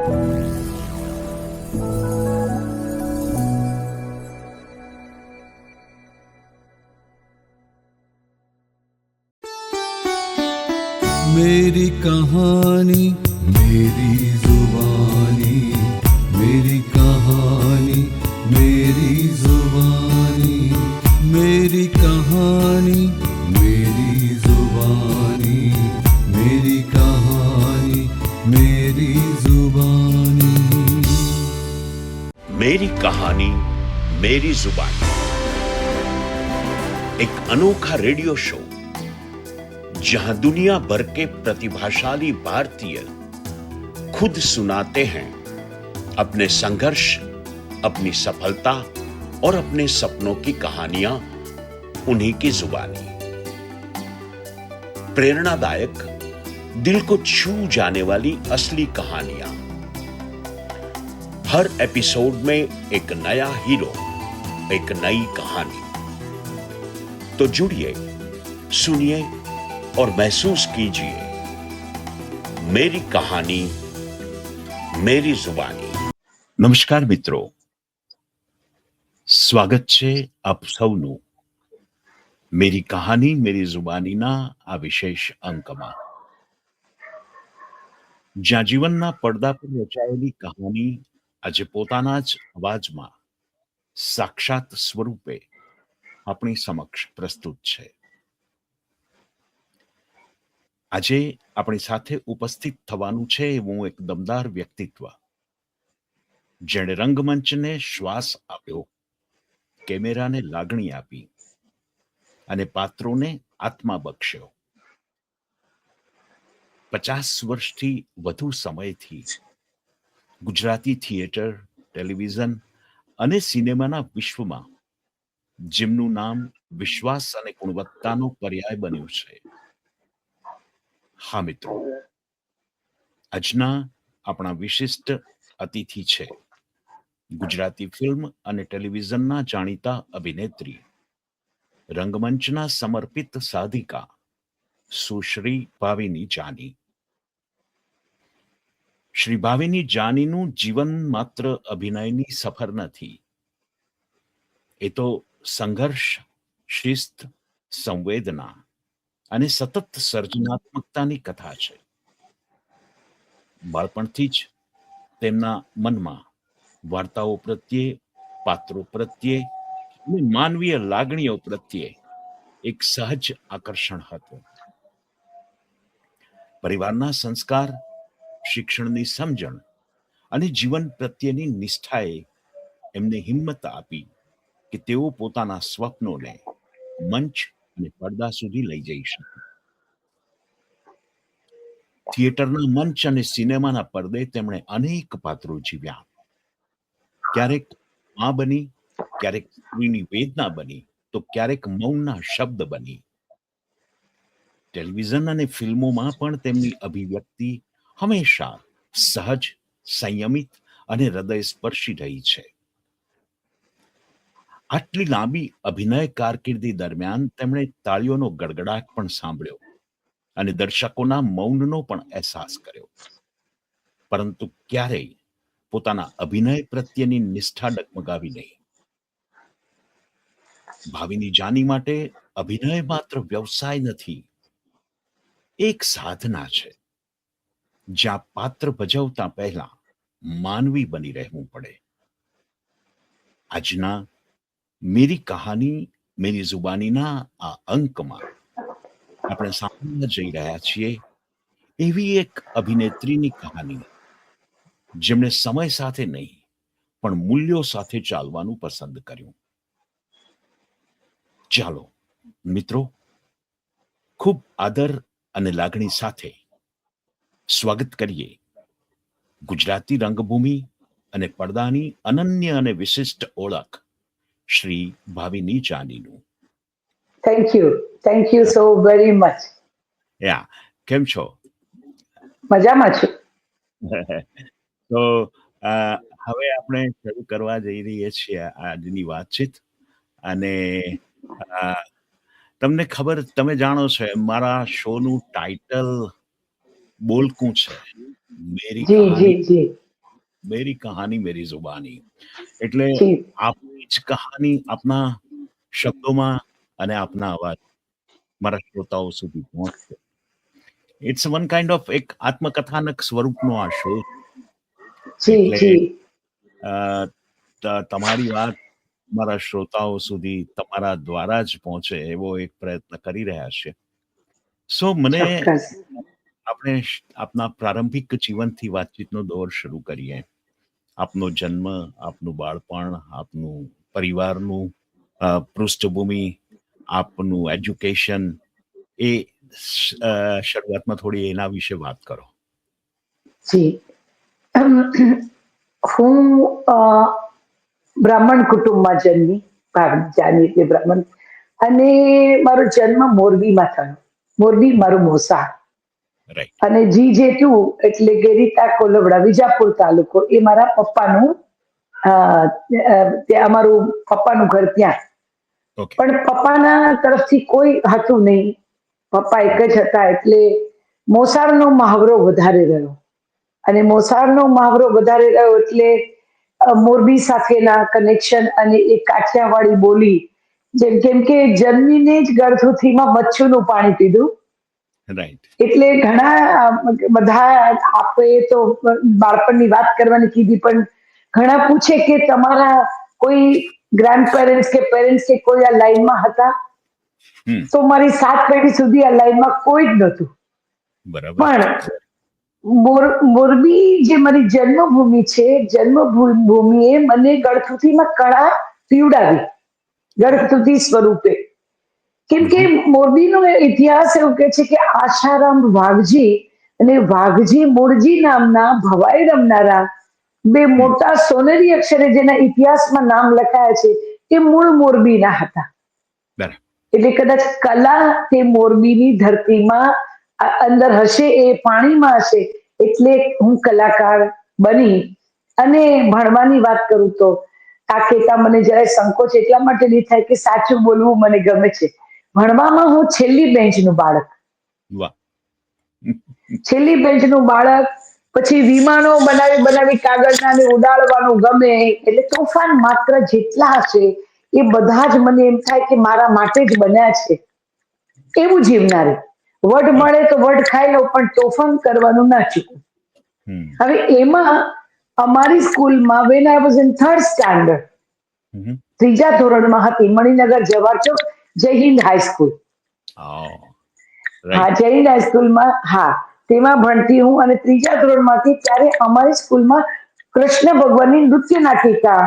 मेरी कहानी मेरी जुबानी, मेरी कहानी मेरी जुबानी, मेरी कहानी मेरी जुबानी, मेरी कहानी मेरी जुबानी। मेरी कहानी मेरी जुबानी, एक अनोखा रेडियो शो जहां दुनिया भर के प्रतिभाशाली भारतीय खुद सुनाते हैं अपने संघर्ष, अपनी सफलता और अपने सपनों की कहानियां उन्हीं की जुबानी। प्रेरणादायक, दिल को छू जाने वाली असली कहानियां। हर एपिसोड में एक नया हीरो, एक नई कहानी। तो जुड़िए, सुनिए और महसूस कीजिए मेरी कहानी मेरी जुबानी। નમસ્કાર મિત્રો, સ્વાગત છે આપ સૌનું મેરી કહાની મેરી જુબાનીના આ વિશેષ અંકમાં, જ્યાં જીવનના પડદા પર રચાયેલી કહાની આજે પોતાના જ અવાજમાં સાક્ષાત સ્વરૂપે આપણી સમક્ષ પ્રસ્તુત છે। આજે આપણી સાથે ઉપસ્થિત થવાનું છે એવું એક દમદાર વ્યક્તિત્વ, જેણે રંગમંચને શ્વાસ આપ્યો, કેમેરાને લાગણી આપી અને પાત્રોને આત્મા બક્ષ્યો। 50 વર્ષથી વધુ સમયથી ગુજરાતી થિયેટર, ટેલિવિઝન અને સિનેમાના વિશ્વમાં જેમનું નામ વિશ્વાસ અને ગુણવત્તાનો પર્યાય બન્યું છે। હા મિત્રો, આજના આપણા વિશિષ્ટ અતિથિ છે ગુજરાતી ફિલ્મ અને ટેલિવિઝનના જાણીતા અભિનેત્રી, રંગમંચના સમર્પિત સાધિકા સુશ્રી ભાવિની જાની। શ્રી ભાવિની જાનીનું જીવન માત્ર અભિનયની સફર નથી, એ તો સંઘર્ષ, શિસ્ત, સંવેદના અને સતત સર્જનાત્મકતાની કથા છે। બાળપણથી જ તેમના મનમાં વાર્તાઓ પ્રત્યે, પાત્રો પ્રત્યે અને માનવીય લાગણીઓ પ્રત્યે એક સહજ આકર્ષણ હતું। પરિવારના સંસ્કાર, શિક્ષણની સમજણ અને જીવન પ્રત્યેની નિષ્ઠાએ એમને હિંમત આપી કે તેઓ પોતાના સ્વપ્નોને મંચ અને પડદા સુધી લઈ જઈ શકે। થિયેટરના મંચ અને સિનેમાના પડદે તેમણે અનેક પાત્રો જીવ્યા। ક્યારેક મા બની, ક્યારેક સ્ત્રીની વેદના બની, તો ક્યારેક મૌનના શબ્દ બની। ટેલિવિઝન અને ફિલ્મોમાં પણ તેમની અભિવ્યક્તિ હંમેશા સહજ, સંયમિત અને હૃદયસ્પર્શી રહી છે। આટલી લાંબી અભિનય કારકિર્દી દરમિયાન તેમણે તાળીઓનો ગડગડાટ પણ સાંભળ્યો અને દર્શકોના મૌનનો પણ અહેસાસ કર્યો, પરંતુ ક્યારેય પોતાના અભિનય પ્રત્યેની નિષ્ઠા ડગમગાવી નહીં। ભાવિની જાની માટે અભિનય માત્ર વ્યવસાય નથી, એક સાધના છે, જ્યાં પાત્ર ભજવતા પહેલા માનવી બની રહેવું પડે। આજના મેરી કહાની મેરી જુબાનીના આ અંકમાં આપણે સાંભળવા જઈ રહ્યા છીએ એવી એક અભિનેત્રીની કહાની, જેમણે સમય સાથે નહીં પણ મૂલ્યો સાથે ચાલવાનું પસંદ કર્યું। ચાલો મિત્રો, ખૂબ આદર અને લાગણી સાથે સ્વાગત કરીએ ગુજરાતી રંગભૂમિ અને પડદાની અનન્ય અને વિશિષ્ટ ઓળખ શ્રી ભાવિની જાનીનું। Thank you so very much. Yeah, કેમ છો? મજામાં છું। તો હવે આપણે શરૂ કરવા જઈ રહીએ છીએ આજની વાતચીત। અને તમને ખબર, તમે જાણો છો મારા શોનું ટાઇટલ બોલકું છે, મેરી જી જી કહાની જી मेरी कहानी मेरी जुबानी એટલે જી આપની જ કહાની આપના શબ્દોમાં અને આપના અવાજ મારા શ્રોતાઓ સુધી પહોંચશે. ઇટ્સ વન કાઇન્ડ ઓફ એક આત્મકથાનક સ્વરૂપનો આ શો છે. જી એટલે જી અ, તમારી વાત મારા શ્રોતાઓ સુધી તમારા દ્વારા જ પહોંચે એવો એક પ્રયત્ન કરી રહ્યા છે. સો મને ચોક્કસ આપણે આપના પ્રારંભિક જીવનથી વાતચીતનો દોર શરૂ કરીએ. આપનો જન્મ, આપનું બાળપણ, આપનું પરિવારનું પૃષ્ઠભૂમિ, આપનું એજ્યુકેશન, એ શરૂઆતમાં થોડી એના વિશે વાત કરો. જી હું બ્રાહ્મણ કુટુંબમાં જન્મી, જાની એટલે બ્રાહ્મણ, અને મારો જન્મ મોરબીમાં થયો. મોરબી મારું મોસાળ, રાઈટ. અને G2 એટલે ગેરીતા કોલવડા વિજાપુર તાલુકો, એ મારા પપ્પાનું ત્યાં અમારું પપ્પાનું ઘર ત્યાં. ઓકે. પણ પપ્પાના તરફથી કોઈ હતું નહીં, પપ્પા એક જ હતા, એટલે મોસાળનો મહાવરો વધારે રહ્યો. અને મોસાળનો મહાવરો વધારે રહ્યો એટલે મોરબી સાથેના કનેક્શન અને એ કાઠિયાવાડી બોલી, કેમ કે જન્મીને જ ગળથુથીમાં મચ્છુનું પાણી પીધું. રાઈટ. એટલે ઘણા બધા આપણે તો બાળપણની વાત કરવાની કીધી, પણ ઘણા પૂછે કે તમારા કોઈ ગ્રાન્ડ પેરેન્ટ્સ કે પેરેન્ટ્સ કે કોઈ આ લાઈનમાં હતા? હમ. તો મારી 7 પેઢી સુધી આ લાઈનમાં કોઈ જ નહોતું. બરાબર. પણ મોરબી જે મારી જન્મભૂમિ છે, જન્મભૂમિએ મને ગળથુથીમાં કળા પીવડાવી, ગળથુથી સ્વરૂપે. કેમ કે મોરબીનો ઇતિહાસ એવું કે છે કે આશારામ વાઘજી અને વાઘજી મૂળજી નામના ભવાઈ રમનારા બે મોટા સોનેરી અક્ષરે જેના ઇતિહાસમાં નામ લખાયા છે, એ મૂળ મોરબીના હતા. બરાબર. એટલે કદાચ કલા તે મોરબીની ધરતીમાં અંદર હશે, એ પાણીમાં હશે, એટલે હું કલાકાર બની. અને ભણવાની વાત કરું તો આ કહેતા મને જરાય સંકોચ એટલા માટે નહીં થાય કે સાચું બોલવું મને ગમે છે. ભણવામાં હું છેલ્લી બેન્ચનું બાળક, વાહ. છેલ્લી બેન્ચનું બાળક. પછી વિમાનો બનાવી બનાવી કાગળના ને ઉડાડવાનું ગમે, એટલે તોફાન માત્ર જેટલા હશે એ બધા જ મને એમ થાય કે મારા માટે જ બન્યા છે, એવું જીવનારી. વડ મળે તો વડ ખાઈ લઉં, પણ તોફાન કરવાનું ના ચૂકું. હમ. હવે એમાં અમારી સ્કૂલમાં when I was in 3rd standard, hmm. ત્રીજા ધોરણમાં હતી, મણિનગર જવાહર ચોક જય હિન્દ હાઈસ્કૂલ. Oh, હા, right. જય હિન્દ હાઈસ્કૂલમાં, હા, તેમાં ભણતી હું. અને ત્રીજા ધોરણમાંથી ત્યારે અમારી સ્કૂલમાં કૃષ્ણ ભગવાનની નૃત્ય નાટિકા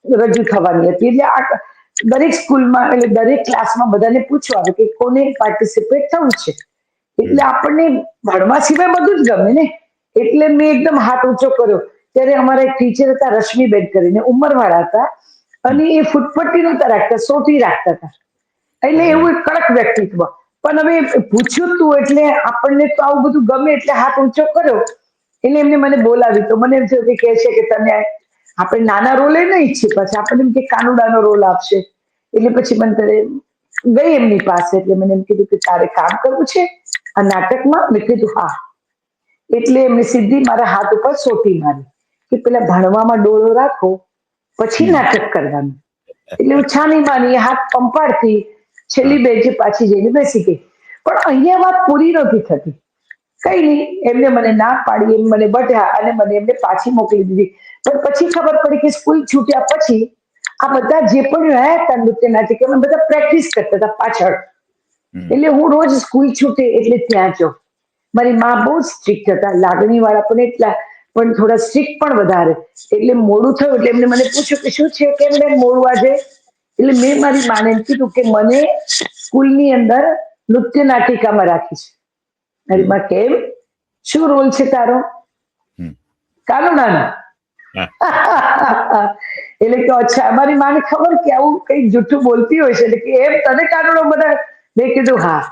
રજૂ થવાની હતી. એટલે આ દરેક સ્કૂલમાં, એટલે દરેક ક્લાસમાં બધાને પૂછવા આવે કે કોને પાર્ટિસિપેટ થવું છે. એટલે આપણને ભણવા સિવાય બધું જ ગમે ને. એટલે મેં એકદમ હાથ ઊંચો કર્યો. ત્યારે અમારા એક ટીચર હતા રશ્મિબેન કરીને, ઉંમરવાળા હતા, અને એ ફૂટપટ્ટી નહોતા રાખતા, સોટી રાખતા હતા. એટલે એવું એક કડક વ્યક્તિત્વ. પણ હવે પૂછ્યું તું એટલે આપણને તો આવું બધું ગમે, એટલે હાથ ઊંચો કર્યો. એટલે એમને મને બોલાવી, તો મને એમ થયું કે કહે છે કે તને આપણે નાના રોલે નહીં ઈચ્છીએ, પછી આપણને એમ કે કાનુડાનો રોલ આપશે. એટલે પછી મને ત્યારે ગઈ એમની પાસે, એટલે મને એમ કીધું કે તારે કામ કરવું છે આ નાટકમાં? મેં કીધું હા. એટલે એમને સીધી મારા હાથ ઉપર સોટી મારી કે પેલા ભણવામાં ડોળો રાખો, પછી નાટક કરવાનું. એટલે હું છાની માની હાથ પંપાડતી છેલ્લી બેન્ચે પાછી જઈને બેસી ગઈ. પણ અહીંયા વાત પૂરી નથી થતી. કઈ નહીં, એમને મને ના પાડી, એમ મને બઢ્યા અને મને એમને પાછી મોકલી દીધી. પણ પછી ખબર પડી કે સ્કૂલ છૂટ્યા પછી આ બધા જે પણ રહ્યા હતા નૃત્ય નાટિક, એમાં બધા પ્રેક્ટિસ કરતા હતા પાછળ. એટલે હું રોજ સ્કૂલ છૂટે એટલે ત્યાં જાઉં. મારી માં બહુ સ્ટ્રિક્ટ હતા, લાગણી વાળા પણ એટલા, પણ થોડા સ્ટ્રિક્ટ પણ વધારે. એટલે મોડું થયું એટલે એમને મને પૂછ્યું કે શું છે, કેમ બેન મોડું આજે? એટલે મેં મારી માને એમ કીધું કે મને સ્કૂલની અંદર નૃત્ય નાટિકામાં રાખી છે. મારી માં કેમ, શું રોલ છે તારો? કાનુડાનો. એટલે કે અચ્છા, અમારી માને ખબર કે આવું કઈ જૂઠું બોલતી હોય છે, એટલે કે એમ તને કાનુડો બધા? મેં કીધું હા.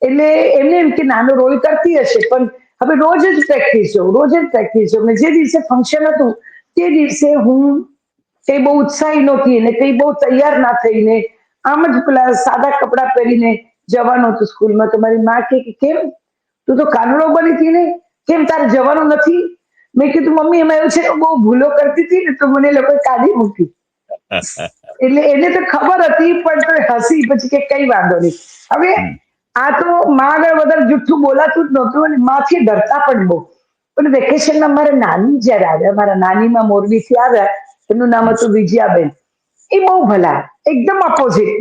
એટલે એમને એમ કે નાનો રોલ કરતી હશે, પણ હવે રોજ જ પ્રેક્ટિસ જવું, રોજ જ પ્રેક્ટિસ જવું. જે દિવસે ફંક્શન હતું તે દિવસે હું કઈ બહુ ઉત્સાહી નહોતી, ને કઈ બહુ તૈયાર ના થઈને આમ જ પેલા સાદા કપડાં પહેરીને જવાનું હતું સ્કૂલમાં. તો મારી માં કે કેમ તું તો કાનુડો બની હતી ને, કેમ તારે જવાનું નથી? મેં કીધું મમ્મી એમાં એવું છે કે બહુ ભૂલો કરતી હતી ને તો મને એ લોકોએ કાઢી મૂકી. એટલે એને તો ખબર હતી પણ તો હસી પછી કે કઈ વાંધો નહીં. હવે હમ, આ તો માં આગળ વધારે જુઠ્ઠું બોલાતું જ નહોતું અને માથી ડરતા પણ બહુ. પણ વેકેશનમાં મારા નાની જ્યારે આવ્યા, મારા નાનીમાં મોરબીથી આવ્યા, એમનું નામ હમ, હતું વિજયાબેન. એ બહુ ભલા, એકદમ અપોઝિટ.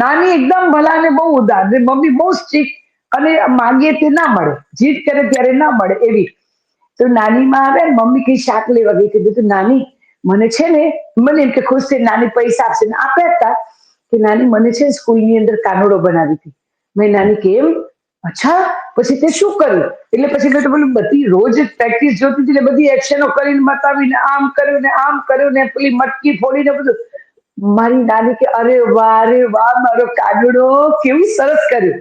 નાની એકદમ ભલા અને બહુ ઉદાર, ને મમ્મી બહુ સ્ટ્રિક્ટ અને માંગીએ તે ના મળે, જીદ કરે ત્યારે ના મળે એવી. તો નાની માં આવે ને મમ્મી કઈ શાક લેવા ગઈ, કીધું કે નાની મને છે ને, મને એમ કે ખુશ થઈ નાની પૈસા આપશે ને આપ્યા હતા કે નાની મને છે ને સ્કૂલની અંદર કાનુડો બનાવી હતી. મેં નાની કેમ? અચ્છા, પછી તે શું કર્યું? એટલે પછી મેં તો પેલું બધી રોજ પ્રેક્ટિસ જોતી હતી એટલે બધી એક્શનો કરીને બતાવીને આમ કર્યું ને આમ કર્યું ને પેલી મટકી ફોડીને બધું. મારી નાની કે અરે વાહ મારો કાનુડો કેવું સરસ કર્યું.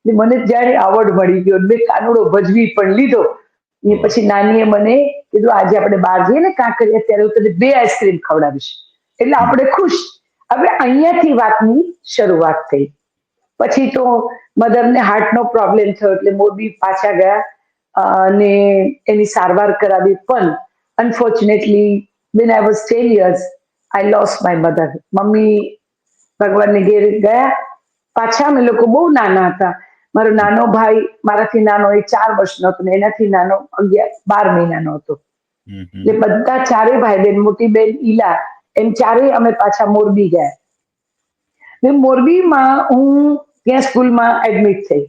ને મને જ્યારે આવડ મળી ગયો મેં કાનુડો ભજવી પણ લીધો. ને વાહ. પછી નાનીએ મને કીધું આજે આપણે બહાર જઈએ ને કાંકરિયા ત્યારે હું તને 2 આઈસ્ક્રીમ ખવડાવીશ. એટલે હમ, આપણે ખુશ. હવે અહીંયાથી વાતની શરૂઆત થઈ. પછી તો મધરને હાર્ટનો પ્રોબ્લેમ થયો એટલે મોરબી પાછા ગયા અને એની સારવાર કરાવી પણ unfortunately when I was 10 years I lost my mother. Mummy ભગવાનને ઘેર ગયા. પાછા અમે લોકો બહુ નાના હતા. મારો નાનો ભાઈ મારાથી નાનો એ 4 વર્ષનો હતો ને એનાથી નાનો 11-12 મહિનાનો હતો. હમ, હમ, એટલે બધા ચારે ભાઈ બેન, મોટી બેન ઈલા, એમ ચારેય અમે પાછા મોરબી ગયા. ને મોરબીમાં હું ત્યાં સ્કૂલમાં એડમિટ થઈ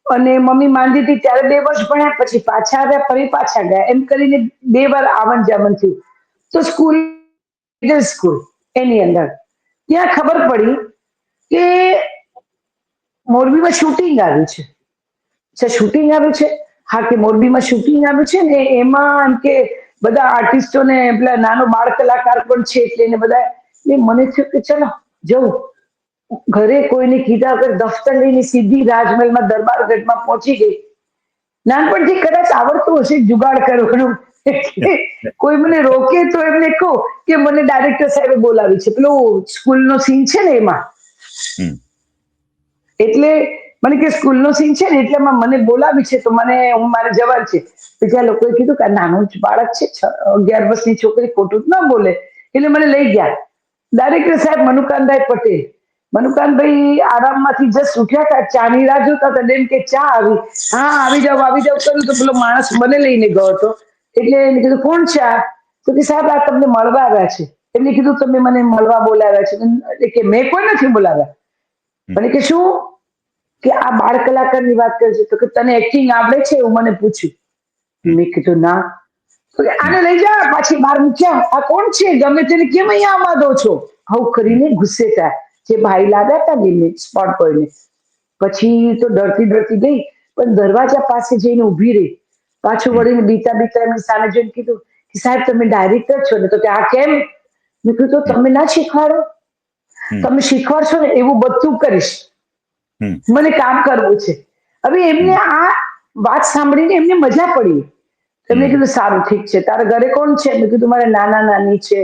અને મમ્મી માંદી હતી ત્યારે 2 વર્ષ ભણ્યા, પછી પાછા આવ્યા, ફરી પાછા ગયા, એમ કરીને 2 વાર આવન જાવન થયું. તો સ્કૂલ એની અંદર ત્યાં ખબર પડી કે મોરબીમાં શૂટિંગ આવ્યું છે. શૂટિંગ આવ્યું છે? હા, કે મોરબીમાં શૂટિંગ આવ્યું છે ને એમાં એમ કે બધા આર્ટિસ્ટોને પેલા નાનો બાળ કલાકાર પણ છે એટલે એને બધા. એટલે મને થયું કે ચલો જવું. ઘરે કોઈને કીધા વગર દફતર લઈને સીધી રાજમહેલમાં દરબારગઢમાં પહોંચી ગઈ. નાનપણથી કદાચ આવડતું હશે જુગાડ કરવાનું. એટલે કોઈ મને રોકે તો એમને કહું કે મને ડાયરેક્ટર સાહેબે બોલાવી છે, પેલો સ્કૂલનો સીન છે ને એમાં. હમ, એટલે મને કે સ્કૂલનો સીન છે ને એટલે મને બોલાવી છે તો મારે જવાનું છે. બીજા લોકોએ કીધું કે નાનું જ બાળક છે, 11 વર્ષની છોકરી ખોટું જ ના બોલે. એટલે મને લઈ ગયા. ડાયરેક્ટર સાહેબ મનુકાંતભાઈ પટેલ. મનુકાંતભાઈ આરામમાંથી જસ્ટ ઉઠ્યા હતા, ચાની રાહ જોતા હતા. એમ કે ચા આવી? હા, આવી જાવ કર્યું તો પેલો માણસ મને લઈને ગયો હતો. એટલે એને કીધું કોણ છે આ? તો કે સાહેબ આ તમને મળવા આવ્યા છે. એમને કીધું તમે મને મળવા બોલાવ્યા છે? એટલે કે મેં કોઈ નથી બોલાવ્યા. હમ, મને કે શું? કે આ બાળ કલાકારની વાત કરે છે. તો કે તને એક્ટિંગ આવડે છે એવું મને પૂછ્યું. હમ, મેં કીધું ના. તો કે હમ, આને લઈ જા, પાછી બહાર મૂક્યા. આ કોણ છે? ગમે તેને કેમ અહીંયા આવવા દો છો? આવું હમ, કરીને ગુસ્સે થયા. જે ભાઈ લાવ્યા હતા ને સ્પોટ બોયને. પછી તો ડરતી ડરતી ગઈ પણ દરવાજા પાસે જઈને ઊભી રહી. પાછું હમ, વળીને બીતા બીતા એમની સામે જોઈને કીધું કે સાહેબ તમે ડાયરેક્ટર છો ને? તો કે આ કેમ? મેં કીધું હમ, તમે ના શીખવાડો? હમ, તમે શીખવાડશો ને એવું બધું કરીશ. હમ, મને કામ કરવું છે. હવે એમને હમ, આ વાત સાંભળીને એમને મજા પડી. એમને હમ, કીધું સારું ઠીક છે. તારા ઘરે કોણ છે? મેં કીધું મારા નાના નાની છે,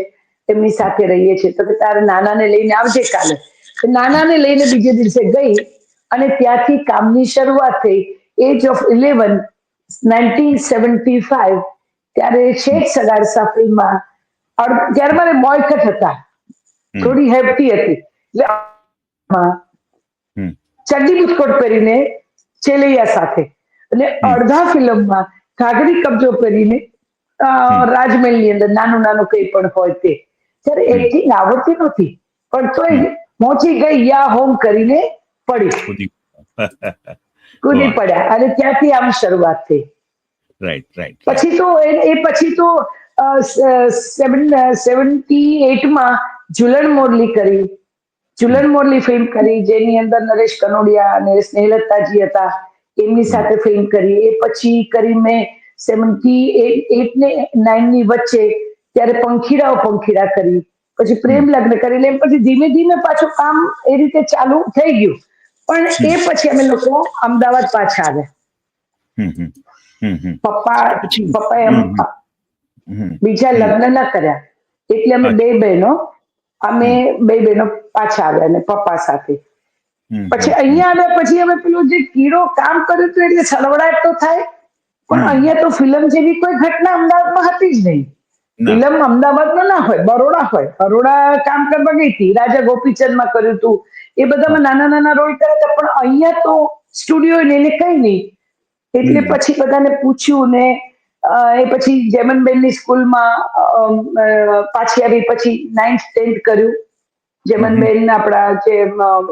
એમની સાથે રહીએ છીએ. તો કે તારા નાનાને લઈને આવજે કાલે. નાનાને લઈને બીજે દિવસે ગઈ અને ત્યાંથી કામની શરૂઆત થઈ. એજ ઓફ 11, 1975 ત્યારે હમ, શેખ સગાર સાફરીમાં ત્યારે મારે બોયકટ હતા, હમ, થોડી હેપી હતી. એટલે હમ, ચડ્ડી બુટકોટ પહેરીને ચેલૈયા સાથે અને હમ, અડધા ફિલ્મમાં ઘાઘરી કબજો કરીને હમ, રાજમહેલની અંદર નાનું નાનું કંઈ પણ હોય તે. ત્યારે હમ, એક્ટિંગ આવડતી નહોતી પણ હમ. તોય પહોંચી ગઈ યા હોમ કરીને પડી, ખુદી. કૂદી વાહ. પડ્યા અને ત્યાંથી આમ શરૂઆત થઈ. Right, right, right. પછી તો પછી તો 78માં ઝુલણ મોરલી કરી. હમ, ઝુલણ મોરલી ફિલ્મ કરી જેની અંદર નરેશ કનોડિયા અને સ્નેહલતાજી હતા. એમની હમ, સાથે ફિલ્મ કરી. એ પછી કરી મેં 78 ને 9 ની વચ્ચે ત્યારે પંખીડા કરી. પછી હમ, પ્રેમ લગ્ન કરી. એટલે એમ પછી ધીમે ધીમે પાછું કામ એ રીતે ચાલુ થઈ ગયું. પણ હમ, એ પછી અમે લોકો અમદાવાદ પાછા આવ્યા. હમ, હમ, હમ, હમ. પપ્પા તો પછી પપ્પાએ હમ, હમ, હમ, બીજા હમ. લગ્ન ના કર્યા. એટલે અમે બે અચ્છા. બહેનો અમે હમ, બે બહેનો પાછા આવ્યા ને પપ્પા સાથે. હમ, પછી હમ, હમ, અહીંયા આવ્યા પછી અમે પેલું જે કીડો કામ કર્યું હતું એટલે સળવડાટ તો થાય પણ અહીંયા તો ફિલ્મ જેવી કોઈ ઘટના અમદાવાદમાં હતી જ નહીં. ના. ફિલ્મ અમદાવાદમાં ના હોય, બરોડા હોય. બરોડા કામ કરવા ગઈ હતી, રાજા ગોપીચંદમાં કર્યું હતું, એ બધામાં નાના નાના રોલ કર્યા હતા, પણ અહીંયા તો સ્ટુડિયો ને એને કઈ નહીં. એટલે હમ. પછી બધાને પૂછ્યું ને એ પછી જેમનબેનની સ્કૂલમાં પાછી આવી, પછી 9th 10th કર્યું જેમનબેન આપણા જે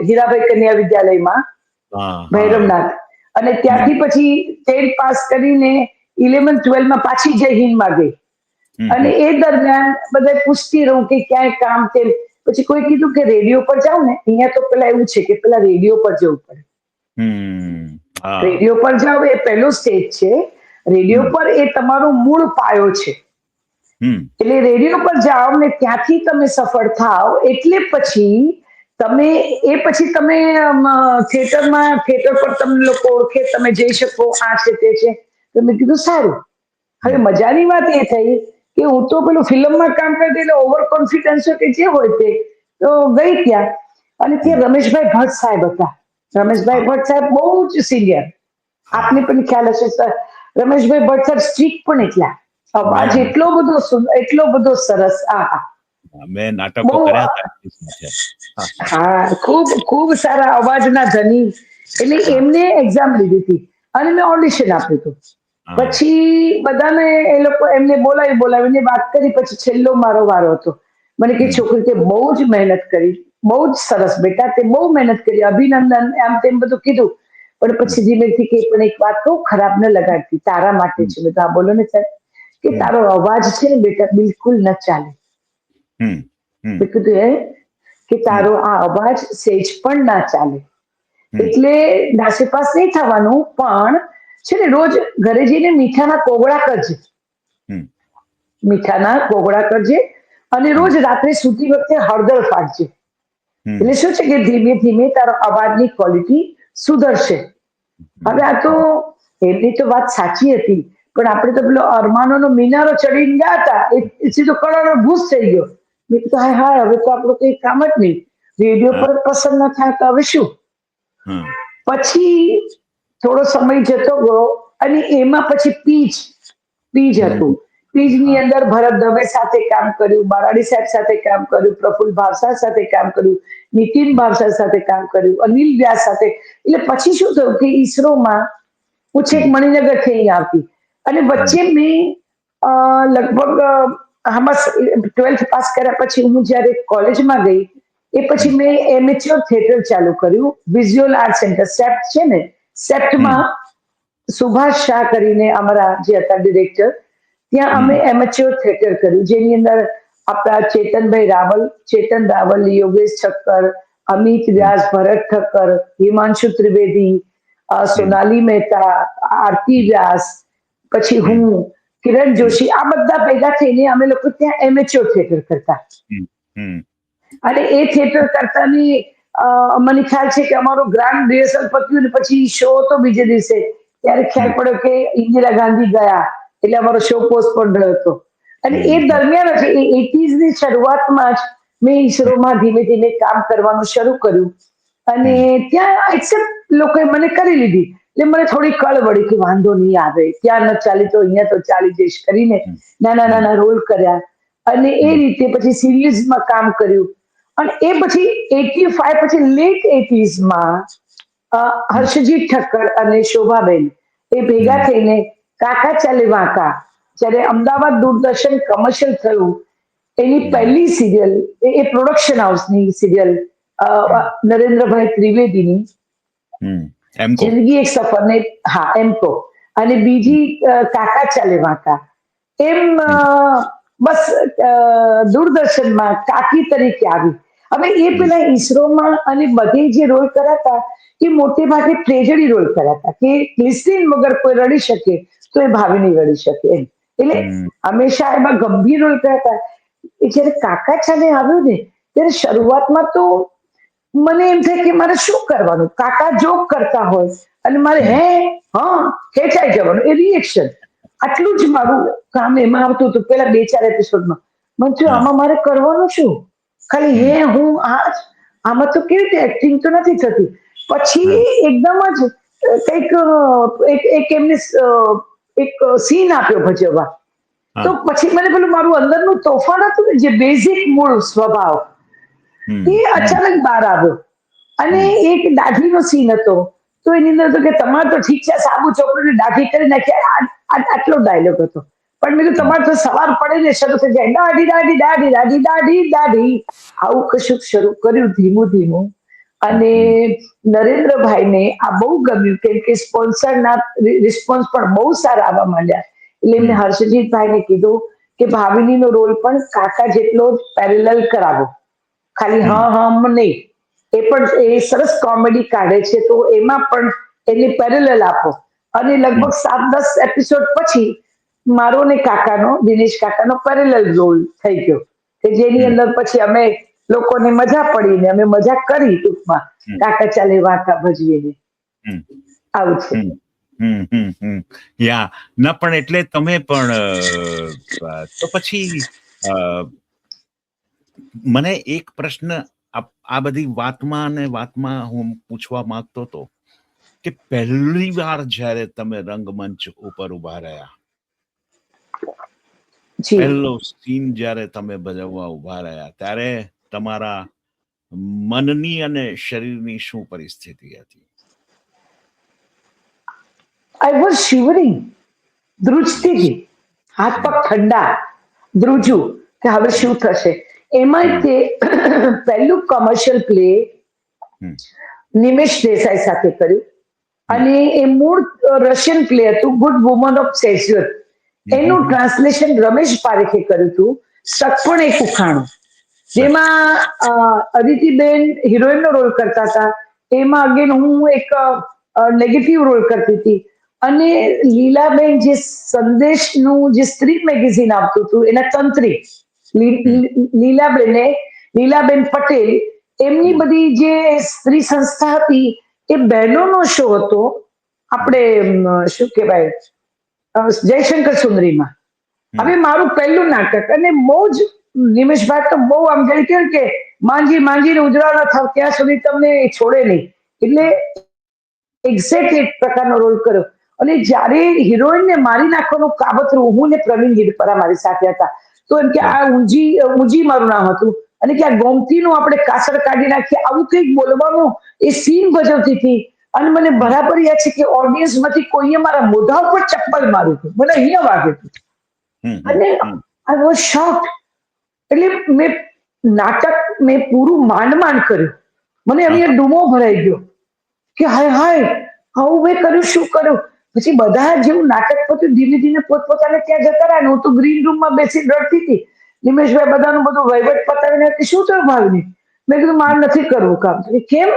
હીરાભાઈ કન્યા વિદ્યાલયમાં હા, હા. ભૈરવનાથ. અને ત્યાંથી પછી 10th પાસ કરીને 11th 12th પાછી જય હિન્દમાં ગઈ. હમ. અને એ દરમિયાન બધા પૂછતી રહું કે ક્યાંય કામ તેમ. પછી કોઈ કીધું કે રેડિયો પર જાવ ને, અહીંયા તો પેલા એવું છે કે પેલા રેડિયો પર જવું પડે. હમ. હા. રેડિયો પર જાવ એ પહેલો સ્ટેજ છે. રેડિયો પર એ તમારો મૂળ પાયો છે. હમ. એટલે રેડિયો પર જાઓ ને ત્યાંથી તમે સફળ થાવ, એટલે પછી તમે થિયેટર પર તમને લોકો ઓળખે, તમે જઈ શકો, આ છે તે છે. તો મેં કીધું સારું. હવે મજાની વાત એ થઈ કે હું તો પેલું ફિલ્મમાં કામ કરતી એટલે ઓવર કોન્ફિડન્સ કે જે હોય તે તો ગઈ ત્યાં. અને ત્યાં રમેશભાઈ ભટ્ટ સાહેબ હતા. રમેશભાઈ ભટ્ટ સાહેબ બહુ જ સિનિયર, આપને પણ ખ્યાલ હશે સર. રમેશભાઈ ભટ્ટ સાહેબ સ્ટ્રીક પણ એટલા, અવાજ એટલો બધો સરસ. મેં નાટકો બહુ કર્યા હતા. હા. હા, ખૂબ ખૂબ સારા અવાજના ધની. એટલે એમને એક્ઝામ લીધી હતી અને મેં ઓડિશન આપ્યું હતું. હા. પછી બધાને એ લોકો એમને બોલાવીને વાત કરી. પછી છેલ્લો મારો વારો હતો. મને કે છોકરી તે બહુ જ મહેનત કરી, બહુ જ સરસ બેટા, તે બહુ મહેનત કરી, અભિનંદન, આમ તેમ બધું કીધું. પણ પછી ધીમેથી કે પણ એક વાત કહું, ખરાબ ન લગાડતી, તારા માટે છે. બધા બોલો ને સાહેબ, કે તારો અવાજ છે ને બેટા બિલકુલ ન ચાલે. હમ. હમ. મેં કીધું કે તારો આ અવાજ સેજ પણ ના ચાલે. હમ. એટલે નાસીપાસ નહીં થવાનું, પણ છે ને રોજ ઘરે જઈને મીઠાના કોગળા કરજે. હમ. મીઠાના કોગળા કરજે અને રોજ રાત્રે સૂતી વખતે હળદર ફાટજે. હમ. એટલે શું છે કે ધીમે ધીમે તારો અવાજની ક્વોલિટી સુધરશે. હવે આ તો એમની તો વાત સાચી હતી, પણ આપણે તો પેલો અરમાનોનો મિનારો ચડીને ગયા હતા, એ સીધો કરોડો ભૂસ થઈ ગયો. મેં કીધું હાય હાય, હવે તો આપણું કઈ કામ જ નહીં. રેડિયો પર પસંદ ન થાય તો હવે શું. હમ. પછી થોડો સમય જતો ગયો અને એમાં પછી પીજ હતું. પીજની અંદર ભરત દવે સાથે કામ કર્યું, બારાડી સાહેબ સાથે કામ કર્યું, પ્રફુલ્લ ભાવસાર સાથે કામ કર્યું, નીતિન ભાવસાર સાથે કામ કર્યું, અનિલ વ્યાસ સાથે. એટલે પછી શું થયું કે ઈસરોમાં હું છેક મણિનગર થઈ આવતી અને વચ્ચે મેં લગભગ આમાં 12th પાસ કર્યા પછી હું જ્યારે કોલેજમાં ગઈ, એ પછી મેં એમેચ્યોર થિયેટર ચાલુ કર્યું. વિઝ્યુઅલ આર્ટ સેન્ટર સેપ્ટ છે ને, સેપ્ટમાં સુભાષ શાહ કરીને અમારા જે હતા ડિરેક્ટર, ત્યાં અમે એમેચ્યોર થિયેટર કર્યું, જેની અંદર આપણા ચેતન રાવલ, યોગેશ ઠક્કર, અમિત વ્યાસ, ભરત ઠક્કર, હિમાંશુ ત્રિવેદી, સોનાલી મહેતા, આરતી વ્યાસ, પછી હું, કિરણ જોશી, આ બધા ભેગા થઈને અમે લોકો ત્યાં એમેચ્યોર થિયેટર કરતા. અને એ થિયેટર કરતાની મને ખ્યાલ છે કે અમારો ગ્રાન્ડ રિહર્સલ પત્યું ને પછી શો હતો બીજે દિવસે, ત્યારે ખ્યાલ પડ્યો કે ઇન્દિરા ગાંધી ગયા, એટલે અમારો શો પોસ્ટપોન રહ્યો હતો. અને એ દરમિયાન જ એ 80s ની શરૂઆતમાં જ મેં ઈસરોમાં ધીમે ધીમે કામ કરવાનું શરૂ કર્યું. અને ત્યાં એક્સેપ્ટ લોકોએ મને કરી લીધી. એટલે મને થોડી કળ વળી કે વાંધો નહીં આવે, ત્યાં ન ચાલી તો અહીંયા તો ચાલી જઈશ કરીને નાના નાના રોલ કર્યા. અને એ રીતે પછી સિરિયલ્સમાં કામ કર્યું. અને એ પછી 85 પછી લેટ 80sમાં હર્ષજીત ઠક્કર અને શોભાબેન એ ભેગા થઈને કાકા ચાલે વાંકા, જ્યારે અમદાવાદ દૂરદર્શન કમર્શિયલ થયું, એની પહેલી સિરિયલ, એ પ્રોડક્શન હાઉસની સિરિયલ, નરેન્દ્રભાઈ ત્રિવેદીની જિંદગી એક સફર ને, હા એમકો, અને બીજી કાકા ચાલે વાંકા. એમ બસ દૂરદર્શનમાં કાકી તરીકે આવી. હવે એ પેલા ઈસરોમાં અને બધે જે રોલ કરાતા એ મોટે ભાગે ટ્રેજડી રોલ કરાતા, કે ગ્લિસરીન વગર કોઈ રડી શકે તો એ ભાવિની રડી શકે એમ. એટલે હંમેશા એમાં ગંભીર રોલ કરાતા. જયારે કાકા ચાલે આવ્યું ને, ત્યારે શરૂઆતમાં તો મને એમ થાય કે મારે શું કરવાનું, કાકા જોક કરતા હોય અને મારે ખેંચાઈ જવાનું, એ રિએક્શન, આટલું જ મારું કામ એમાં આવતું હતું પેલા 2-4 એપિસોડમાં. મને થયું આમાં મારે કરવાનું શું, ખાલી આમાં તો કેવી રીતે એક્ટિંગ તો નથી થતી. પછી એકદમ જ કંઈક એક એમને એક સીન આપ્યો ભજવવા. હા. તો પછી મને પેલું મારું અંદરનું તોફાન હતું ને, જે બેઝિક મૂળ સ્વભાવ, હમ, એ અચાનક બહાર આવ્યો. અને હમ, એક દાઢીનો સીન હતો. તો એની અંદર હતું કે તમારે તો ઠીક છે, સાબુ ચોપડીને દાઢી કરી નાખ્યા, આટલો ડાયલોગ હતો. પણ મેં કીધું હમ, તમારે તો સવાર પડે ને શરૂ થઈ જાય, દાઢી દાઢી દાઢી દાઢી દાઢી દાઢી, આવું કશુંક શરૂ કર્યું ધીમું ધીમું. હમ, અને હમ, નરેન્દ્રભાઈને આ બહુ ગમ્યું, કેમ કે સ્પોન્સરના રિસ્પોન્સ પણ બહુ સારા આવવા માંડ્યા. એટલે એમને હમ, હર્ષજીતભાઈને કીધું કે ભાવિનીનો રોલ પણ કાકા જેટલો પેરેલલ કરાવો, ખાલી હમ, હા હમ નહીં. એ પણ એ સરસ કોમેડી કાઢે છે, તો એમાં પણ એની પેરેલલ આપો. અને હમ, લગભગ 7-10 એપિસોડ પછી મારો ને કાકાનો, દિનેશ કાકાનો પેરેલલ રોલ થઈ ગયો, કે જેની હમ, અંદર પછી અમે લોકોને મજા પડી ને અમે મજા કરી ટૂંકમાં, હમ, કાકા ચાલે વાંકા ભજવીને. હમ, આવું છે. હમ, હમ, હમ, હમ. યા ના, પણ એટલે તમે પણ તો પછી અ, મને એક પ્રશ્ન આ બધી વાતમાં હું પૂછવા માંગતો હતો કે પહેલી વાર જ્યારે તમે રંગમંચ ઉપર ઉભા રહ્યા, જી. પહેલો સીન જ્યારે તમે ભજવવા ઉભા રહ્યા, ત્યારે તમારા મનની અને શરીરની શું પરિસ્થિતિ હતી? આઈ વોઝ શિવરિંગ, ધ્રુજતી હતી, હાથ પગ ઠંડા, ધ્રુજું કે હવે શું થશે. એમાં હમ, તે પહેલું કમર્શિયલ પ્લે હમ, નિમેશ દેસાઈ સાથે કર્યું. હમ, અને એ મૂળ રશિયન પ્લે હતું, ગુડ વુમન ઓફ સેઝ્યુર. હમ, હમ, એનું હમ, ટ્રાન્સલેશન રમેશ પારેખે કર્યું હતું, સગપણ એક ઉખાણું, બસ. જેમાં અદિતિબેન હિરોઈનનો રોલ કરતા હતા. એમાં અગેન હું એક નેગેટિવ રોલ કરતી હતી. અને લીલાબેન જે સંદેશનું જે સ્ત્રી મેગેઝિન આવતું હતું, એના તંત્રી હમ, લીલાબેને, લીલાબેન પટેલ, એમની હમ, બધી જે સ્ત્રી સંસ્થા હતી, એ બહેનોનો શો હતો. હમ, આપણે શું કહેવાય, જયશંકર સુંદરીમાં. હવે હમ, મારું પહેલું નાટક, અને બહુ જ નિમેશભાઈ તો બહુ આમ જાય કે માંજી માંજીને ઉજળા ન થાવ ત્યાં સુધી તમને છોડે નહીં. એટલે એક્ઝેક્ટ એક પ્રકારનો રોલ કર્યો. અને જ્યારે હિરોઈનને મારી નાખવાનું કાવતરું, હું ને પ્રવીણ હિરપરા મારી સાથે હતા. તો એમ કે બસ. આ ઊંજી મારું નામ હતું, અને કે આ ગોમતીનું આપણે કાસળ કાઢી નાખીએ, આવું કંઈક બોલવાનું એ સીન ભજવતી હતી. અને મને હમ, બરાબર યાદ છે કે ઓડિયન્સમાંથી કોઈએ મારા મોઢા ઉપર ચપ્પલ માર્યું હતું, મને અહીંયા વાગ્યું હતું. હમ, હમ, અને હમ, આઈ વોઝ શોક્ડ. એટલે નાટક મેં પૂરું માંડ માંડ કર્યું. મને હા, અહીંયા ડૂમો ભરાઈ ગયો કે હાય હાય, આવું મેં કર્યું, શું કર્યું. પછી બધા જેવું નાટક પત્યું, ધીમે ધીમે પોતપોતાને ત્યાં જતા રહ્યા. હું તો ગ્રીન રૂમમાં બેસીને રડતી હતી. નિમેશભાઈ બધાનું બધું વહીવટ પતાવીને, શું થયું ભાવિની? મેં કીધું મારે નથી કરવું કામ. કેમ?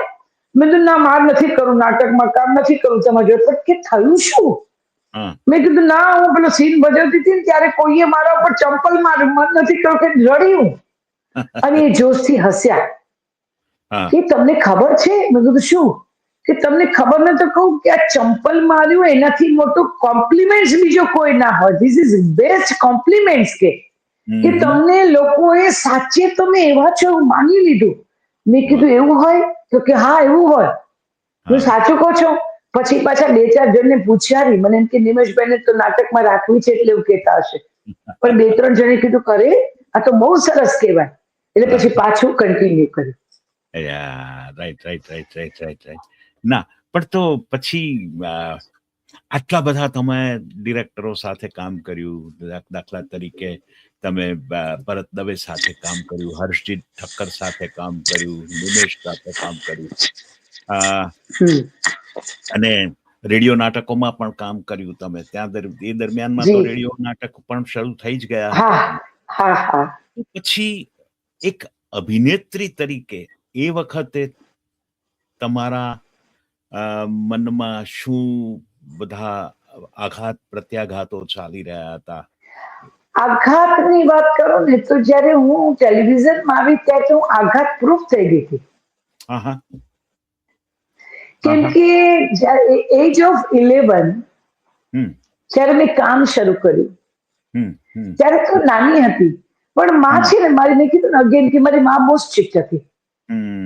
મેં કીધું ના, મારે નથી કરવું, નાટકમાં કામ નથી કરવું તમારે જોડે. પણ કે થયું શું? હા, મેં કીધું ના, હું પેલો સીન ભજવતી હતી ને ત્યારે કોઈએ મારા ઉપર ચંપલ માર્યું, મન નથી કર્યું, કે રડ્યું. અને એ જોશથી હસ્યા હા, કે તમને ખબર છે? મેં કીધું શું? કે તમને ખબર ન તો કહું કે આ ચંપલ માર્યું એનાથી મોટું કોમ્પ્લિમેન્ટ બીજો કોઈ ના હોય. ધીસ ઇઝ બેસ્ટ કોમ્પ્લિમેન્ટ કે હમ, હમ, તમને લોકોએ સાચે તમે એવા છો એવું માની લીધું. મેં વાહ, કીધું એવું હોય? તો કે હા એવું હોય. હું હા, સાચું કહો છો? પછી પાછા 2-4 જણને પૂછ્યા, મને એમ કે નિમેશભાઈને તો નાટકમાં રાખવી છે એટલે એવું કહેતા હશે. પણ 2-3 જણે કીધું કરે, આ તો બહુ સરસ કહેવાય. એટલે હા, પછી પાછું કન્ટિન્યુ કર્યું. Right, right, right, right, right, right. ના, પણ તો પછી આટલા બધા તમે ડિરેક્ટરો સાથે કામ કર્યું, દાખલા તરીકે તમે ભરત દવે સાથે કામ કર્યું, હર્ષજીત ઠક્કર સાથે કામ કર્યું, નિમેશ સાથે કામ કર્યું, અ, હમ. અને રેડિયો નાટકોમાં પણ કામ કર્યું તમે. એ દરમિયાનમાં તો જી. રેડિયો નાટક પણ શરૂ થઈ જ ગયા હતા હા, તમે. હા, હા. તો પછી એક અભિનેત્રી તરીકે એ વખતે તમારા મનમાં શું બધા આઘાત પ્રત્યાઘાતો ચાલી રહ્યા હતા? આઘાતની વાત કરો ને, તો જ્યારે હું ટેલિવિઝનમાં આવી ત્યારે તો હું આઘાત પ્રૂફ થઈ ગઈ હતી. હા, હા, હા, કેમ હા, કે જ્યારે એજ ઓફ 11 હમ, જ્યારે મેં કામ શરૂ કર્યું, હમ, હમ, ત્યારે તો નાની હતી. પણ માં હમ, છે ને મારી, મેં કીધું ને અગેન કે મારી માં બહુ સ્ટ્રિક્ટ હતી.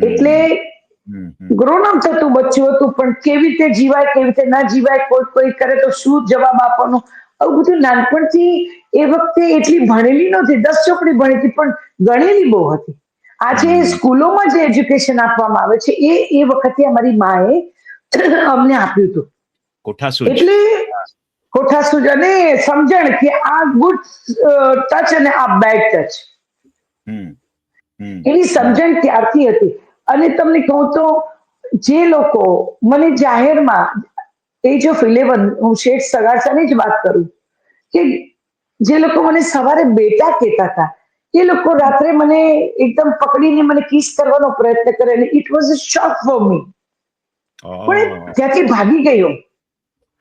એટલે હમ, હમ, હમ. ગ્રોન અપ થતું બચ્ચું હતું, પણ કેવી રીતે જીવાય કેવી રીતે ના જીવાય, કોઈ કરે તો શું જવાબ આપવાનો, આવું બધું નાનપણથી. એ વખતે એટલી ભણેલી નહોતી, 10 ચોપડી ભણી હતી, પણ ગણેલી બહુ હતી. આજે હમ. સ્કૂલોમાં જે એજ્યુકેશન આપવામાં આવે છે એ વખતે અમારી માએ અમને આપ્યું હતું. કોઠાસૂજ. એટલે કોઠાસૂજ અને સમજણ કે આ ગુડ ટચ અને આ બેડ ટચ, હમ, હમ. એની સમજણ ત્યારથી હતી. અને તમને કહું તો જે લોકો મને જાહેરમાં એજ ઓફ 11, હું શેઠ સગાસાની જ વાત કરું, કે જે લોકો મને સવારે બેટા કહેતા હતા, એ લોકો રાત્રે મને એકદમ પકડીને મને કિસ કરવાનો પ્રયત્ન કરે, અને it was a shock for me. પણ ઓહ. ત્યાંથી ભાગી ગયો,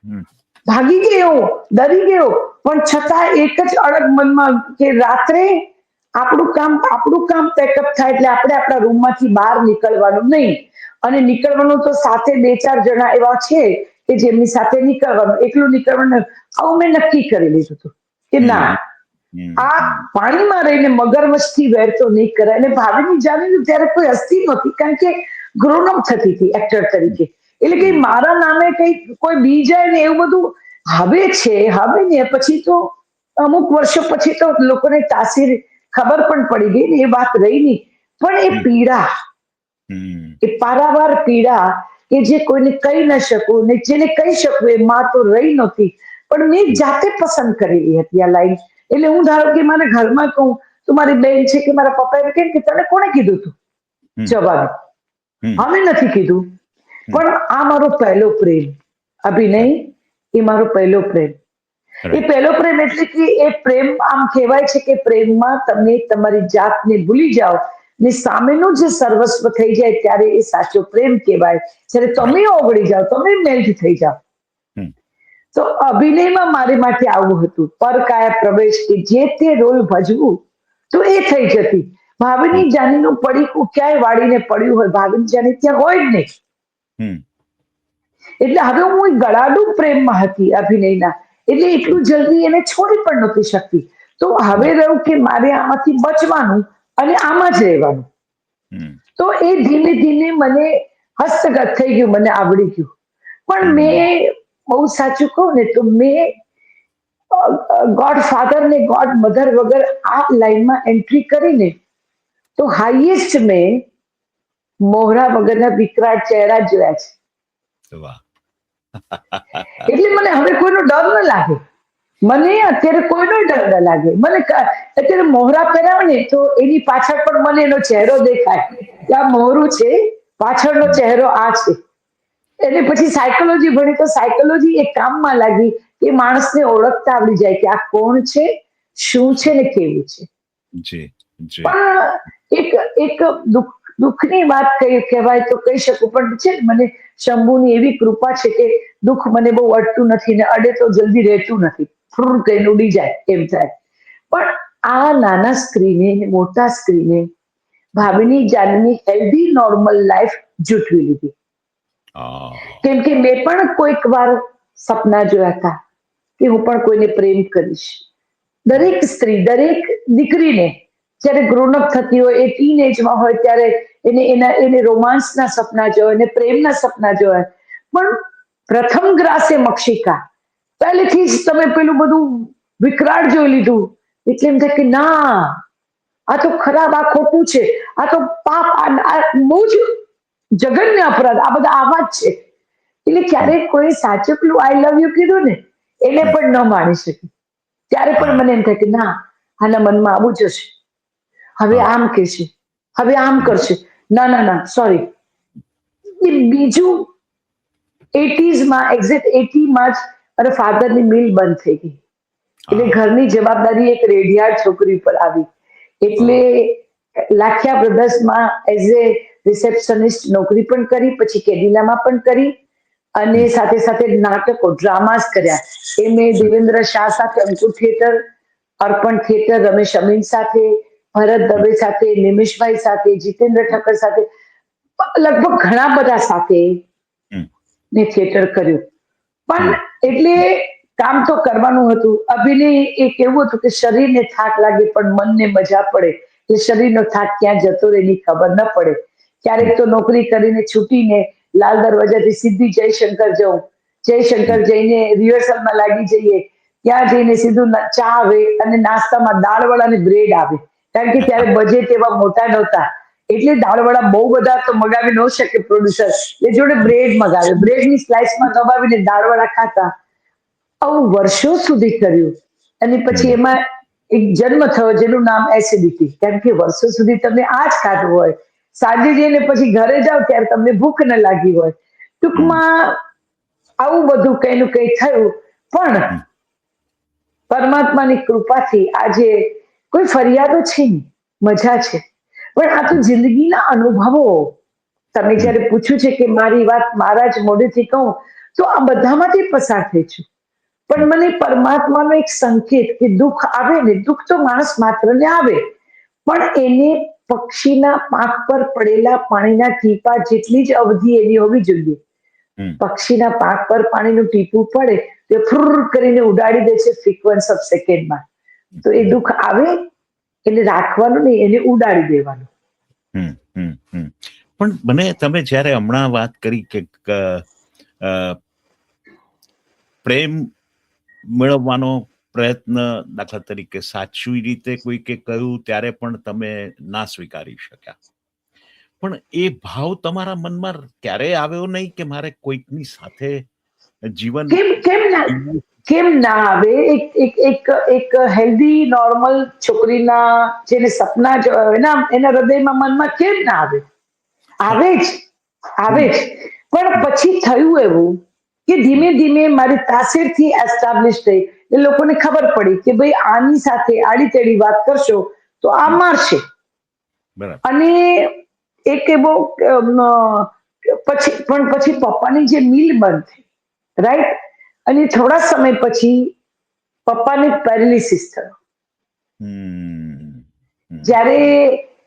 હમ, ભાગી ગયો, ડરી ગયો, પણ છતાં એક જ અડગ મનમાં કે રાત્રે આપણું કામ પેકઅપ થાય એટલે આપણે આપણા રૂમમાંથી બહાર નીકળવાનું નહીં. અને નીકળવાનું તો સાથે 2-4 જણા એવા છે કે જેમની સાથે નીકળવાનું, એકલું નીકળવાનું. આવું મેં નક્કી કરી લીધું હતું કે હમ, ના, હમ, આ હમ. પાણીમાં રહીને મગરમચ્છથી વેર તો નહીં કરાય. અને ભાવિની જાણીને ત્યારે કોઈ હસ્તી નહોતી, કારણ કે ગ્રોન અપ થતી હતી એક્ટર તરીકે. એટલે કે હમ. મારા નામે કઈ કોઈ બી જાય ને એવું બધું હવે છે. હવે ને પછી તો અમુક વર્ષો પછી તો લોકોને તાસીર ખબર પણ પડી ગઈ ને, એ વાત રહી નહીં. પણ એ હમ, પીડા, હમ. એ પારાવાર પીડા કે જે કોઈને કહી ન શકું ને, જેને કહી શકું એ માં તો રહી નહોતી. પણ મેં જાતે પસંદ કરેલી હતી આ લાઈન. એટલે હું ધારો કે મારા ઘરમાં કહું તો મારી બેન છે કે મારા પપ્પા એમ કે તને કોણે કીધું તું હમ, જવાનું? હમ. અમે નથી કીધું. હમ. પણ આ મારો પહેલો પ્રેમ, અભિનય, એ મારો પહેલો પ્રેમ. એ રાઈટ. પહેલો પ્રેમ એટલે કે એ પ્રેમ, આમ કહેવાય છે કે પ્રેમમાં તમે તમારી જાતને ભૂલી જાઓ ને સામેનું જે સર્વસ્વ થઈ જાય ત્યારે એ સાચો પ્રેમ કહેવાય. જ્યારે રાઈટ. તમે ઓગળી જાઓ, તમે મેલ્ટ થઈ જાઓ. હમ, તો અભિનયમાં મારી માટે આવું હતું, પરકાયા પ્રવેશ, કે જે તે રોલ ભજવું તો એ થઈ જતી. હમ, ભાવિની જાનીનું પડીકું ક્યાંય વાળીને પડ્યું હોય, ભાવિની જાની ત્યાં હોય જ નહીં. હમ. એટલે હવે હું એક ગળાડું પ્રેમમાં હતી અભિનયના. એટલે એટલું જલ્દી એને છોડી પણ નહોતી શકતી. તો હવે રહ્યું કે મારે આમાંથી બચવાનું અને આમાં જ રહેવાનું. હમ, તો એ ધીમે ધીમે મને હસ્તગત થઈ ગયું, મને આવડી ગયું. પણ હમ. મેં બહુ સાચું કહું ને તો મેં ગોડ ફાધર ને ગોડ મધર વગર આ લાઈનમાં એન્ટ્રી કરીને તો હાઈએસ્ટ મેં મોહરા વગરના વિકરાળ ચહેરા જોયા છે. વાહ. એટલે મને હવે કોઈનો ડર ન લાગે. મને અત્યારે કોઈનો ડર ન લાગે. મને અત્યારે મોહરા પહેરાવે ને તો એની પાછળ પણ મને એનો ચહેરો દેખાય કે આ મોહરું છે, પાછળનો ચહેરો આ છે. એટલે પછી સાયકોલોજી ભણી તો સાયકોલોજી એક કામમાં લાગી કે માણસને ઓળખતા આવડી જાય કે આ કોણ છે, શું છે ને કેવું છે. જી, જી. પણ એક દુઃખની વાત કહેવાય તો કહી શકું, પણ છે ને મને શંભુની એવી કૃપા છે કે દુઃખ મને બહુ અડતું નથી ને અડે તો જલ્દી રહેતું નથી. ફ્રૂર કહીને ઉડી જાય એમ થાય. પણ આ નાના સ્ક્રીને ને મોટા સ્ક્રીને ભાવિની જાનની હેલ્ધી નોર્મલ લાઈફ જૂટવી લીધી. આ. કેમ કે મેં પણ કોઈક વાર સપના જોયા હતા કે હું પણ કોઈને પ્રેમ કરીશ. દરેક સ્ત્રી, દરેક દીકરીને જ્યારે ગ્રોનઅપ થતી હોય, એ ટીન એજમાં હોય ત્યારે એને રોમાન્સના સપના જોવાય, એને પ્રેમના સપના જોવાય. પણ પ્રથમ ગ્રાસે મક્ષિકા, પહેલેથી જ તમે પેલું બધું વિકરાળ જોઈ લીધું એટલે એમ થાય કે ના, આ તો ખરાબ, આ ખોટું છે, આ તો પાપ, આ બહુ જ જઘન્ય અપરાધ, આ બધા આવા જ છે. એટલે ક્યારેક કોઈ સાચું પેલું આઈ લવ યુ કીધું ને એને પણ ન માણી શકી. ત્યારે પણ મને એમ થાય કે ના, આના મનમાં આવું જ હશે, હવે આમ કહેશે, હવે આમ કરશે. ના ના ના, સોરી. બીજું 80s એક્ઝેક્ટ 80માં જ મારા ફાધરની મિલ બંધ થઈ ગઈ. એટલે ઘરની જવાબદારી એક રેડિયાળ છોકરી પર આવી. એટલે લાખિયા બ્રધર્સમાં એઝ એ રિસેપ્શનિસ્ટ નોકરી પણ કરી, પછી કેડિલામાં પણ કરી, અને સાથે સાથે નાટકો, ડ્રામાસ કર્યા. એ મેં દેવેન્દ્ર શાહ સાથે અંકુર થિયેટર, અર્પણ થિયેટર, રમેશ અમીન સાથે, ભરત દવે સાથે, નિમિષભાઈ સાથે, જીતેન્દ્ર ઠક્કર સાથે, લગભગ ઘણા બધા સાથે ને થિયેટર કર્યું. પણ એટલે કામ તો કરવાનું હતું. અભિનય એક એવું હતું કે શરીરને થાક લાગે પણ મનને મજા પડે. એટલે શરીરનો થાક ક્યાં જતો રહે એની ખબર ન પડે. ક્યારેક તો નોકરી કરીને છૂટીને લાલ દરવાજાથી સીધી જયશંકર જવું, જયશંકર જઈને રિહર્સલમાં લાગી જઈએ, ત્યાં જઈને સીધું ચા આવે અને નાસ્તામાં દાળવડા અને બ્રેડ આવે, કારણ કે ત્યારે બજેટ એવા મોટા નહોતા, એટલે દાળવડા બહુ બધા તો મગાવી ન શકે પ્રોડ્યુસર, એ જોડે બ્રેડ મગાવે, બ્રેડની સ્લાઇસમાં દબાવીને દાળવડા ખાતા. આવું વર્ષો સુધી કર્યું અને પછી એમાં એક જન્મ થયો જેનું નામ એસિડિટી, કારણ કે વર્ષો સુધી તમે આ જ ખાધું હોય, સાંજે જઈને પછી ઘરે જાઓ ત્યારે તમને ભૂખ ન લાગી હોય. ટૂંકમાં આવું બધું કઈ નું કઈ થયું, પણ પરમાત્માની કૃપાથી આજે કોઈ ફરિયાદો છે નહીં, મજા છે. પણ આ તો જિંદગીના અનુભવો. તમે જયારે પૂછ્યું છે કે મારી વાત મારા જ મોઢેથી કહું, તો આ બધામાંથી પસાર થઈ છું. પણ મને પરમાત્માનો એક સંકેત કે દુઃખ આવે ને, દુઃખ તો માણસ માત્રને આવે, પણ એને પક્ષીના પાંખ પર પડેલા પાણીના ટીપા જેટલી જ અવધિ એની હોવી જોઈએ. પક્ષીના પાંખ પર પાણીનું ટીપું પડે તે ફુર કરીને ઉડાડી દે છે ફ્રીક્વન્સ ઓફ સેકન્ડમાં. તો એ દુઃખ આવે એને રાખવાનું નહીં, એને ઉડાડી દેવાનું. પણ મને તમે જ્યારે હમણાં વાત કરી કે પ્રેમ મેળવવાનો પ્રયત્ન દાખલા તરીકે સાચી રીતે કોઈકે કહ્યું ત્યારે પણ તમે ના સ્વીકારી શક્યા, પણ એ ભાવ તમારા મનમાં ક્યારેય આવ્યો નહીં કે મારે કોઈકની સાથે જીવન કેમ ના આવે? એક હેલ્ધી નોર્મલ છોકરીના જેને સપના એના હૃદયમાં મનમાં કેમ ના આવે? આવે જ. પણ પછી થયું એવું કે ધીમે ધીમે મારી તાસીરથી એસ્ટાબ્લિશ થઈ, એ લોકોને ખબર પડી કે ભાઈ આની સાથે આડી તેડી વાત કરશો તો આ મારશે. અને એક એવો પછી પપ્પાની જે મિલ બંધ થઈ, રાઈટ, અને થોડા સમય પછી પપ્પાને પેરાલિસિસ થયો. જ્યારે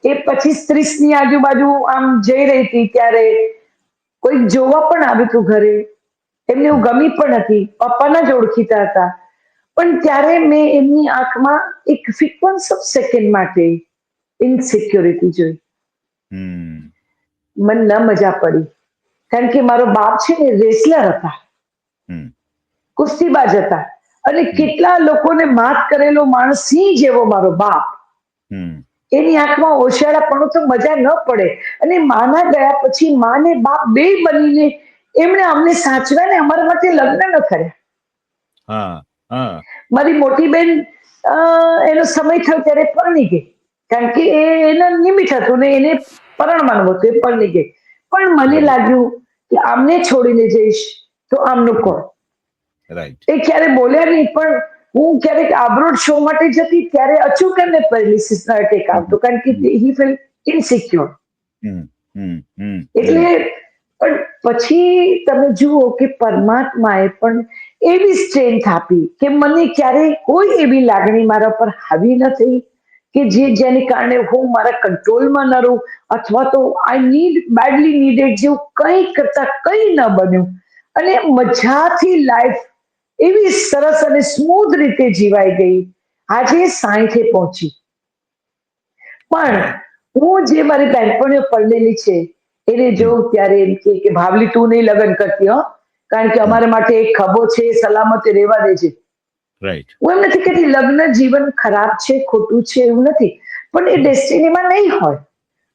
એ 25-30 ની આજુબાજુ આમ જઈ રહી હતી ત્યારે કોઈ જોવા પણ આવ્યું હતું ઘરે, એમને એવું ગમી પણ હતી, પપ્પાના જ ઓળખીતા હતા, પણ ત્યારે મેં એમની આંખમાં એક ફ્રીક્વન્સ ઓફ સેકન્ડ માટે ઇનસિક્યોરિટી જોઈ. મને ન મજા પડી, કારણ કે મારો બાપ છે ને રેસલર હતા, કુસ્તીબાજ હતા, અને કેટલા લોકોને માત કરેલો માણસ, સિંહ જેવો મારો બાપ, એની આંખમાં ઓશિયાળા પણ તો મજા ન પડે. અને માના ગયા પછી મા ને બાપ બે બનીને એમણે અમને સાચવ્યા ને અમારા માટે લગ્ન ન કર્યા. મારી મોટી બેન એનો સમય થયો ત્યારે પરણી ગઈ, કારણ કે એના નિમિત્ત હતું ને એને પરણવાનું હતું, એ પરણી ગઈ. પણ મને લાગ્યું કે આમને છોડીને જઈશ તો આમનું કોણ? એ ક્યારે બોલ્યા નહીં, પણ હું ક્યારેક આબ્રોડ શો માટે જતી ત્યારે અચૂક એમને પેરાલિસિસ નો એટેક આવતો, કારણ કે હી ફીલ ઇનસિક્યોર. એટલે પણ પછી તમે જુઓ કે પરમાત્માએ પણ એવી સ્ટ્રેન્થ આપી કે મને ક્યારેય કોઈ એવી લાગણી મારા પર હાવી ન થઈ કે જેને કારણે હું મારા કંટ્રોલમાં ન રહું, અથવા તો આઈ નીડ બેડલી નીડેડ જેવું કંઈ કરતા કંઈ ન બન્યું. અને મજાથી લાઈફ એવી સરસ અને સ્મૂધ રીતે જીવાઈ ગઈ. આજે 60 પહોંચી. પણ હું જે મારી બહેનપણીઓ પરણેલી છે એને જોઉં ત્યારે એમ કે ભાવલી તું નહીં લગ્ન કરતી હો, કારણ કે અમારા માટે એક ખભો છે, સલામતે રહેવા દેજે. હું એમ નથી કહેતી લગ્ન જીવન ખરાબ છે, ખોટું છે, એવું નથી, પણ એ ડેસ્ટિનીમાં નહીં હોય,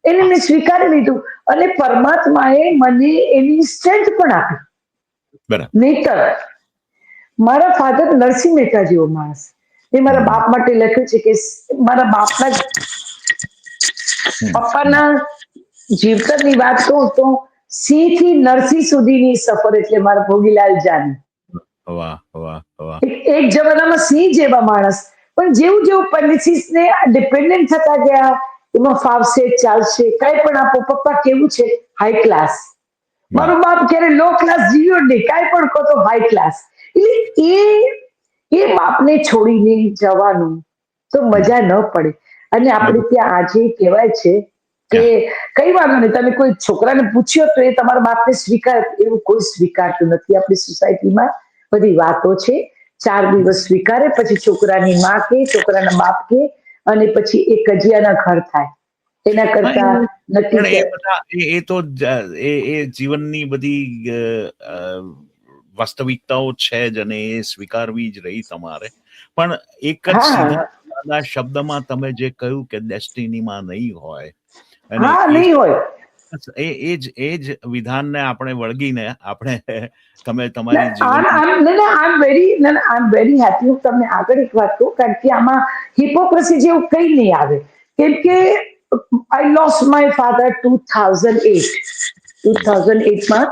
એને મેં સ્વીકારી લીધું. અને પરમાત્માએ મને એની સ્ટ્રેન્થ પણ આપી. નહીતર મારા ફાધર નરસિંહ મહેતા જેવો માણસ, એ મારા બાપ માટે લખ્યું છે કે મારા બાપના પપ્પાના જીવતરની વાત કહું તો સિંહ થી નરસિંહ સુધીની સફર એટલે મારા ભોગીલાલ જાની. એક જમાનામાં સિંહ જેવા માણસ, પણ જેવું જેવું પેરાલિસિસને ડિપેન્ડન્ટ થતા ગયા, એમાં ફાવશે, ચાલશે, કઈ પણ આપો, પપ્પા કેવું છે હાઈ ક્લાસ, મારો બાપ ક્યારે લો ક્લાસ જીવ્યો નહીં, કાંઈ પણ કહો તો હાઈ ક્લાસ. એટલે એ બાપને છોડીને જવાનું તો મજા ન પડે. અને આપણે ત્યાં આજે કહેવાય છે કે કઈ વાંધો નહીં, તમે કોઈ છોકરાને પૂછ્યો તો એ તમારા બાપને સ્વીકાર, એવું કોઈ સ્વીકારતું નથી આપણી સોસાયટીમાં. બધી વાતો છે, 4 દિવસ સ્વીકારે, પછી છોકરાની માં કે છોકરાના બાપ કે, અને પછી એ કજિયાના ઘર થાય. એના કરતા નક્કી પણ એ બધા એ તો એ જીવનની બધી વાસ્તવિકતાઓ છે જ, અને એ સ્વીકારવી જ રહી તમારે. પણ એક જ સીધા સાદા શબ્દમાં તમે જે કહ્યું કે ડેસ્ટિનીમાં નહીં હોય, અને નહીં હોય, એ જ વિધાનને આપણે વળગીને આપણે તમે તમારી આઈ એમ વેરી હેપી. હું તમને આગળ એક વાત કહું, કારણ કે આમાં હિપોક્રેસી જેવું કઈ નહીં આવે, કેમ કે આઈ લોસ્ટ માય ફાધર 2008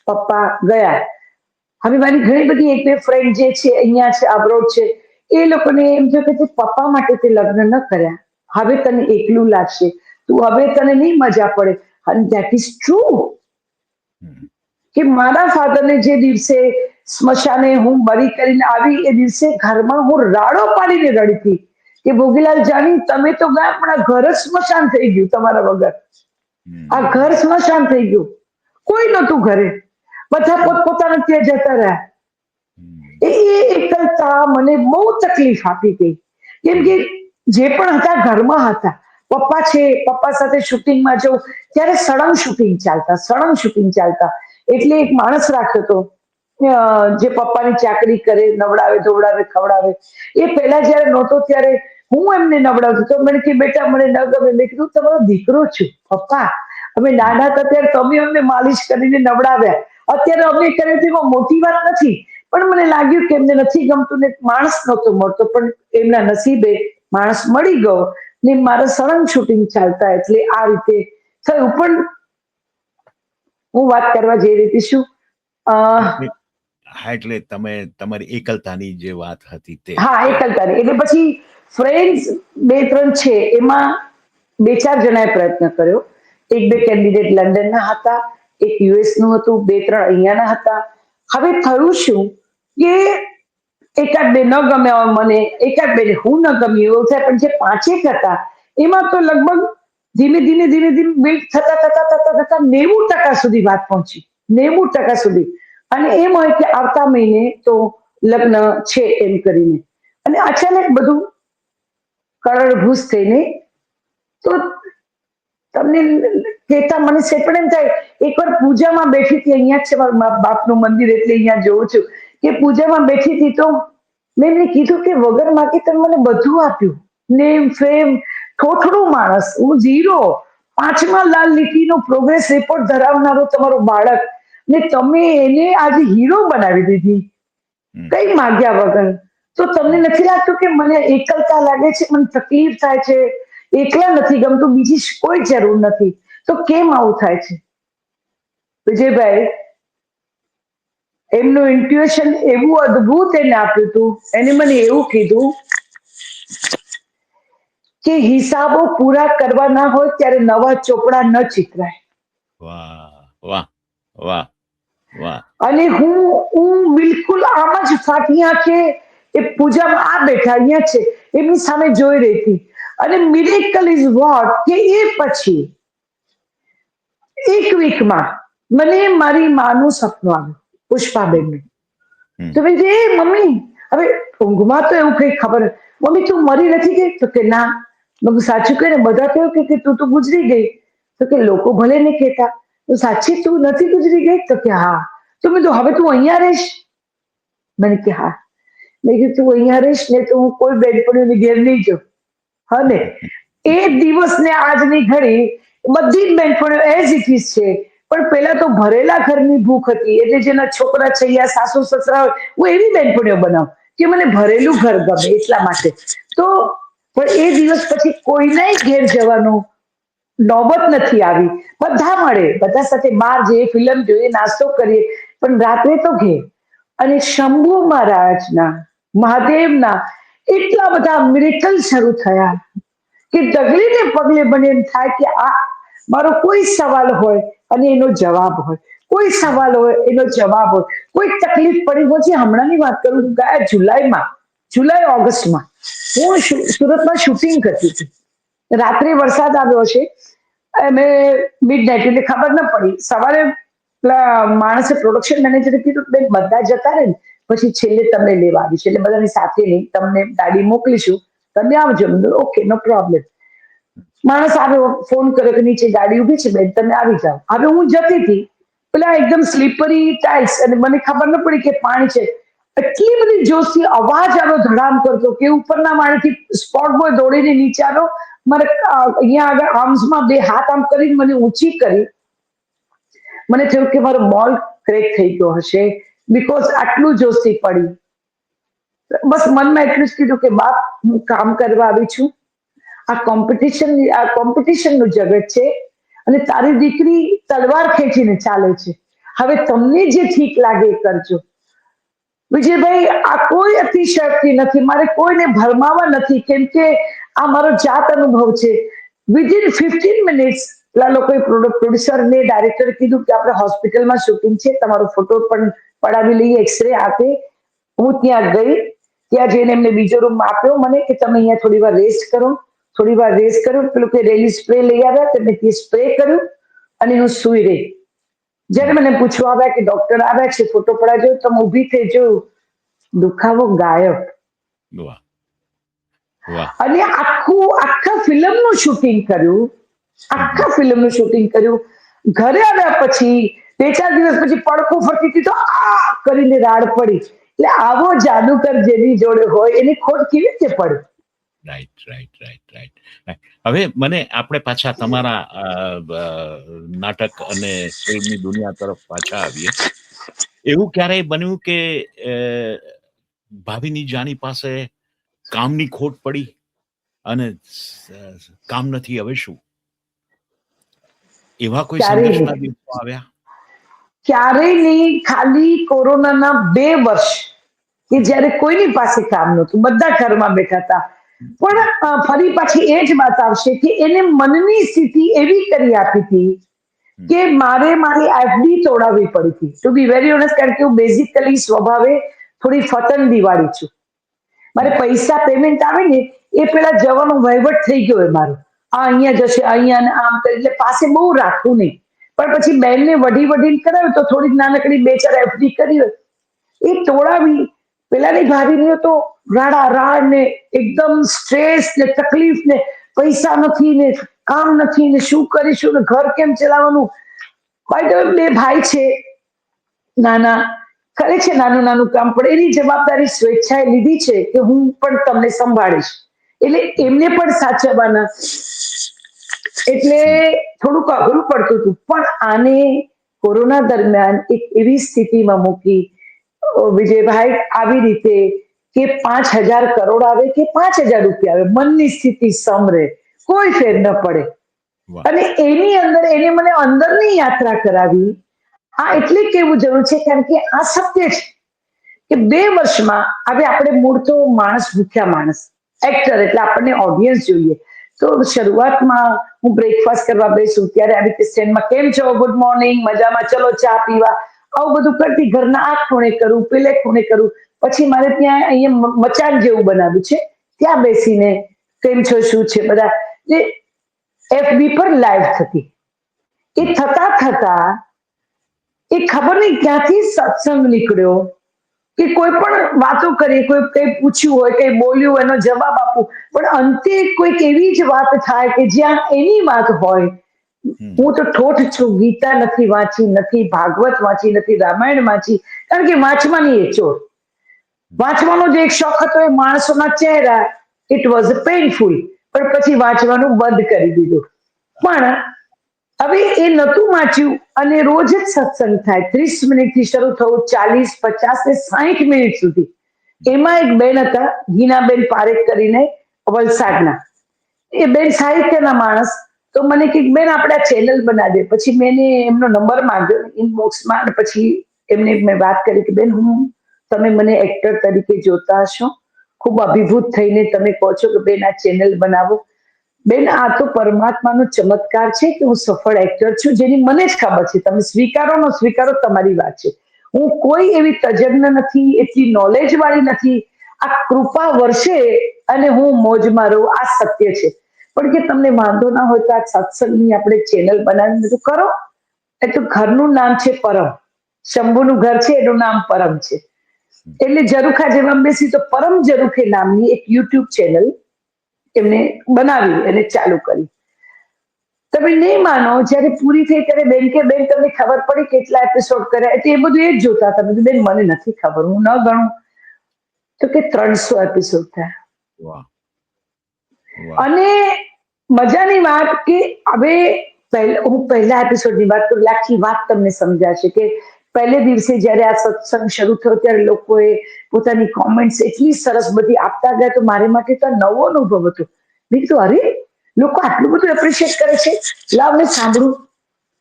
પપ્પા ગયા. હવે મારી ઘણી બધી એક બે ફ્રેન્ડ જે છે અહીંયા છે, અબ્રોડ છે, એ લોકોને એમ થયું કે પપ્પા માટે તે લગ્ન ન કર્યા, હવે તને એકલું લાગશે, તું હવે તને નહીં મજા પડે. અને ધેટ ઇઝ ટ્રુ. કે મારા ફાધરને જે દિવસે સ્મશાને હું બરી કરીને આવી, એ દિવસે ઘરમાં હું રાડો પાડીને રડતી કે ભોગીલાલ જાની તમે તો ગયા, પણ આ ઘર જ સ્મશાન થઈ ગયું તમારા વગર. આ ઘર સ્મશાન થઈ ગયું, કોઈ નહોતું ઘરે, બધા પોતપોતાના ત્યાં જતા રહ્યા. એ એકલતા મને બહુ તકલીફ આપી ગઈ, કેમ કે જે પણ હતા ઘરમાં હતા. પપ્પા છે, પપ્પા સાથે શૂટિંગમાં જવું, ત્યારે સળંગ શૂટિંગ ચાલતા. એટલે એક માણસ રાખ્યો હતો જે પપ્પાની ચાકરી કરે, નવડાવે, ધોવડાવે, ખવડાવે. એ પહેલા જયારે નહોતો ત્યારે હું એમને નવડાવતો, તો મને કે બેટા મને ન ગમે. મેં કીધું તમારો દીકરો છું પપ્પા, અમે નાના હતા ત્યારે તમે અમને માલિશ કરીને નવડાવ્યા, અત્યારે અમે કરે તેમાં મોટી વાત નથી. પણ મને લાગ્યું કે એમને નથી ગમતું ને માણસ નહોતો મળતો, પણ એમના નસીબે માણસ મળી ગયો ને મારા સળંગ શૂટિંગ ચાલતા, એટલે આ રીતે થયું. પણ હું વાત કરવા જઈ રહી હતી શું, એટલે તમે તમારી એકલતાની જે વાત હતી તે. એકલતાની. એટલે પછી ફ્રેન્ડ્સ 2-3 છે, એમાં 2-4 જણાએ પ્રયત્ન કર્યો. 1-2 કેન્ડિડેટ લંડનના હતા, એક યુએસ નું હતું, 2-3 અહીંયાના હતા. હવે થયું શું કે એકાદ બે ન ગમ્યા મને, એકાદ બે હું ન ગમ્યું, એવું થાય. પણ જે 5 હતા એમાં તો લગભગ ધીમે ધીમે બિલ્ડ થતા 90% સુધી વાત પહોંચી, 90% સુધી. અને એમ હોય કે આવતા મહિને તો લગ્ન છે એમ કરીને, અને અચાનક બધું કરોડભૂસ થઈને, તો તમને કહેતા મને પણ એમ થાય. એકવાર પૂજામાં બેઠી હતી, અહીંયા છે મારા બાપનું મંદિર, એટલે અહીંયા જોઉં છું કે પૂજામાં બેઠી હતી, તો મેં એમને કીધું કે વગર માંગે તમે મને બધું આપ્યું, નેમ ફેમ, થોથડું માણસ, હું ઝીરો, 5મા લાલ લીટીનો પ્રોગ્રેસ રિપોર્ટ ધરાવનારો તમારો બાળક, ને તમે એને આજે હીરો બનાવી દીધી કઈ માગ્યા વગર. તો તમને નથી લાગતું કે મને એકલતા લાગે છે, મને તકલીફ થાય છે, એકલા નથી ગમતું, બીજી કોઈ જરૂર નથી? તો કેમ આવું થાય છે વિજયભાઈ? એમનું ઇન્ટ્યુએશન એવું અદ્ભુત એને આપ્યું હતું. એને મને એવું કીધું કે હિસાબો પૂરા કરવાના હોય ત્યારે નવા ચોપડા ન ચિતરાય. વાહ વાહ વાહ વાહ. અને હું બિલકુલ આમ જ ફાટી આંખે એ પૂજામાં આ બેઠા અહીંયા છે એમની સામે જોઈ રહી હતી. અને મિરેકલ ઇઝ વોટ કે એ પછી 1 વીકમાં મને મારી માનું સપનું આવ્યું, પુષ્પાબેનનું. તો મેં એ મમ્મી, હવે ઊંઘમાં તો એવું કઈ ખબર, મમ્મી તું મરી નથી ગઈ? તો કે ના. મેં સાચું કહે ને, બધા કહ્યું કે તું તો ગુજરી ગઈ. તો કે લોકો ભલે ને કહેતા, તો સાચી તું નથી ગુજરી ગઈ? તો કે હા. તો મેં તો હવે તું અહીંયા રહીશ? મને કે હા. મેં કીધું તું અહીંયા રહીશ ને તો હું કોઈ બેનપણીઓની ઘેર નહીં જાઉં. હા ને, એ દિવસ ને આજની ઘડી બધી જ બેનપણીઓ એઝ ઇટ ઇઝ છે. પણ પેલા તો ભરેલા ઘરની ભૂખ હતી, એટલે જેના છોકરા છે યા સાસુ સસરા હોય, હું એવી બેનપણીઓ બનાવું કે મને ભરેલું ઘર ગમે એટલા માટે. તો પણ એ દિવસ પછી કોઈના ઘેર જવાનું નોબત નથી આવી. બધા મળે, બધા સાથે બહાર જઈએ, ફિલ્મ જોઈએ, નાસ્તો કરીએ, પણ રાત્રે તો ઘેર. અને શંભુ મહારાજના, મહાદેવના એટલા બધા મિરેકલ શરૂ થયા કે ડગલે ને પગલે મને એમ થાય કે આ મારો કોઈ સવાલ હોય અને એનો જવાબ હોય, કોઈ સવાલ હોય એનો જવાબ હોય, કોઈ તકલીફ પડી હોય. હમણાંની વાત કરું, ગયા જુલાઈ-ઓગસ્ટમાં હું સુરતમાં શૂટિંગ કરતી હતી. રાત્રે વરસાદ આવ્યો છે, અમે મિડનાઇટ એટલે ખબર ન પડી. સવારે માણસે પ્રોડક્શન મેનેજરે કીધું બેન બધા જતા રહે ને પછી છેલ્લે તમને લેવા આવીશ, એટલે બધાની સાથે નહીં, તમને ગાડી મોકલીશું, તમે આવજો. ઓકે, નો પ્રોબ્લેમ. માણસ આવ્યો, ફોન કર્યો કે નીચે ગાડી ઉભી છે બેન, તમે આવી જાઓ. હવે હું જતી હતી, પેલા એકદમ સ્લીપરી ટાઇલ્સ, અને મને ખબર ન પડી કે પાણી છે. એટલી બધી જોશથી અવાજ આવ્યો ધડામ કરતો કે ઉપરના માળેથી સ્પોટ બોય દોડીને નીચે આવ્યો. મારે અહીંયા આગળ આર્મ્સમાં બે હાથ આમ કરીને મને ઊંચી કરી. મને થયું કે મારો બોલ ક્રેક થઈ ગયો હશે, બીકોઝ આટલું જોશથી પડી. બસ મનમાં એટલું જ કીધું કે બાપ, હું કામ કરવા આવી છું. આ કોમ્પિટિશનનું જગત છે, અને તારી દીકરી તલવાર ખેંચીને ચાલે છે. હવે તમને જે ઠીક લાગે એ કરજો. વિજયભાઈ, આ કોઈ અતિશયોક્તિ નથી, મારે કોઈને ભરમાવા નથી, કેમ કે આ મારો જાત અનુભવ છે. વિધિન 15 મિનિટ્સ પેલા લોકોએ પ્રોડ્યુસર ને ડાયરેક્ટર કીધું કે આપણે હોસ્પિટલમાં શૂટિંગ છે, તમારો ફોટો પણ પડાવી લઈએ, એક્સરે આપે. હું ત્યાં ગઈ, ત્યાં જઈને એમને બીજો રૂમ આપ્યો મને કે તમે અહીંયા થોડી વાર રેસ્ટ કરો. થોડી વાર રેસ્ટ કર્યો, પેલું કે રેલી સ્પ્રે લઈ આવ્યા, તમે તે સ્પ્રે કર્યું અને હું સુઈ રહી. જ્યારે મને પૂછવા આવ્યા કે ડોક્ટર આવ્યા છે, ફોટો પડાવજો, તો હું ઊભી થઈ જોયું, દુખાવો ગાયબ. વાહ વાહ. અને આખા ફિલ્મનું શૂટિંગ કર્યું, આખા ફિલ્મનું શૂટિંગ કર્યું. ઘરે આવ્યા પછી 2-4 દિવસ પછી પડખું ફરતી હતી તો આ કરીને રાડ પડી. એટલે આવો જાદુકર જેની જોડે હોય એની ખોટ કેવી રીતે પડે? Right right right right. હવે મને આપણે પાછા તમારા નાટક અને ફિલ્મની દુનિયા તરફ પાછા આવીએ. એવું ક્યારેય બન્યું કે ભાભીની જાની પાસે કામની ખોટ પડી અને કામ નથી, હવે શું? એવા કોઈ સંઘર્ષના દિવસો આવ્યા? ક્યારેય નહીં. ખાલી કોરોનાના 2 વર્ષ કે જ્યારે કોઈની પાસે કામ નહોતું, બધા ઘરમાં બેઠા હતા. પણ ફરી પાછી એ જ વાત આવશે કે એને મનની સ્થિતિ એવી કરી આપી હતી કે મારે મારી એફડી તોડાવવી પડી હતી. ટુ બી વેરી ઓનેસ્ટ, કારણ કે હું બેઝિકલી સ્વભાવે થોડી ફતંદી વાળી છું. મારે પૈસા પેમેન્ટ આવે ને એ પેલા જવાનો વહીવટ થઈ ગયો એ મારો. આ અહીંયા જશે, અહીંયા આમ, એટલે પાસે બહુ રાખવું નહીં. પણ પછી બેનને વઢીને કરાવ્યું તો થોડીક નાનકડી 2-4 એફડી કરી હોય એ તોડાવી. પેલાની ભાભીને તો રાડા રાડ ને એકદમ સ્ટ્રેસ ને તકલીફ ને પૈસા નથી ને કામ નથી ને શું કરીશું ને ઘર કેમ ચલાવવાનું. ભાઈ 2 ભાઈ છે, નાના કરે છે નાનું નાનું કામ, પણ એની જવાબદારી સ્વેચ્છાએ લીધી છે કે હું પણ તમને સંભાળીશ, એટલે એમને પણ સાચવવાના. એટલે થોડુંક અઘરું પડતું હતું. પણ આને કોરોના દરમિયાન એક એવી સ્થિતિમાં મૂકી વિજયભાઈ, આવી રીતે કે 5,000 કરોડ આવે કે 5,000 રૂપિયા આવે, મનની સ્થિતિ સમરે, કોઈ ફેર ન પડે. અને એની અંદર એને મને અંદરની યાત્રા કરાવી. આ એટલે કેવું જરૂર છે કારણ કે આ સત્ય છે કે 2 વર્ષમાં હવે આપણે મૂળ તો માણસ, ભૂખ્યા માણસ, એક્ટર એટલે આપણને ઓડિયન્સ જોઈએ. તો શરૂઆતમાં હું બ્રેકફાસ્ટ કરવા બેસું ત્યારે આવી રીતે સ્ટેન્ડમાં કેમ છો, ગુડ મોર્નિંગ, મજામાં, ચલો ચા પીવા, આવું બધું કરતી. ઘરના આ ખૂણે કરું, પેલે ખૂણે કરું. પછી મારે ત્યાં અહીંયા મચાન જેવું બનાવ્યું છે, ત્યાં બેસીને કેમ છો, શું છે, બધા જે એફબી પર લાઈવ થતી. એ થતા એ ખબર નહીં ક્યાંથી સત્સંગ નીકળ્યો કે કોઈ પણ વાતો કરી, કોઈ કઈ પૂછ્યું હોય, કઈ બોલ્યું, એનો જવાબ આપું, પણ અંતે કોઈક એવી જ વાત થાય કે જ્યાં એની વાત હોય. હું તો ઠોઠ છું, ગીતા નથી વાંચી, નથી ભાગવત વાંચી, નથી રામાયણ વાંચી, કારણ કે વાંચવાની એ ચોર. વાંચવાનો જે એક શોખ હતો એ માણસોના ચહેરા, ઇટ વોઝ પેઇનફુલ, પણ પછી વાંચવાનું બંધ કરી દીધું. પણ હવે એ નતું વાંચ્યું અને રોજ જ સત્સંગ થાય. 30 મિનિટથી શરૂ થવું, 40, 50 ને 60 મિનિટ સુધી. એમાં એક બેન હતા, ગીનાબેન પારેખ કરીને, વલસાડના. એ બેન સાહિત્યના માણસ. તો મને કે બેન આપણે આ ચેનલ બનાવીએ. પછી મેં એમનો નંબર માંગ્યો ઇનબોક્સમાં, અને પછી એમને મેં વાત કરી કે બેન, તમે મને એક્ટર તરીકે જોતા હશો, ખૂબ અભિભૂત થઈને તમે કહો છો કે બેન આ ચેનલ બનાવો. બેન, આ તો પરમાત્માનો ચમત્કાર છે કે હું સફળ એક્ટર છું, જેની મને જ ખબર છે. તમે સ્વીકારો ન સ્વીકારો તમારી વાત છે. હું કોઈ એવી તજજ્ઞ નથી, એટલી નોલેજ વાળી નથી. આ કૃપા વર્ષે અને હું મોજમાં રહું, આ સત્ય છે. પણ કે તમને વાંધો ના હોય તો આ સત્સંગની આપણે ચેનલ બનાવીને બધું કરો. એ તો ઘરનું નામ છે પરમ, શંભુનું ઘર છે એનું નામ પરમ છે. એટલે ઝરૂખા જેવા બેસી તો પરમ ઝરૂખે નામની એક યુટ્યુબ ચેનલ એમને બનાવી અને ચાલુ કરી. તમે નહીં માનો, જયારે પૂરી થઈ ત્યારે બેન કે બેન તમને ખબર પડી કેટલા એપિસોડ કર્યા? એટલે એ બધું એ જ જોતા હતા. બધું બેન મને નથી ખબર, હું ન ગણું. તો કે 300 એપિસોડ થયા. વાહ વાહ. અને મજાની વાત કે હવે હું પહેલા એપિસોડની વાત કરું, આખી વાત તમને સમજાશે કે પહેલે દિવસે જયારે આ સત્સંગ શરૂ થયો ત્યારે લોકોએ પોતાની કોમેન્ટ્સ એટલી સરસ બધી આપતા ગયા, તો મારી માટે તો નવો અનુભવ હતો. મેં કીધું અરે, લોકો આટલું બધું એપ્રિશિએટ કરે છે, લાવ મેં સાંભળું.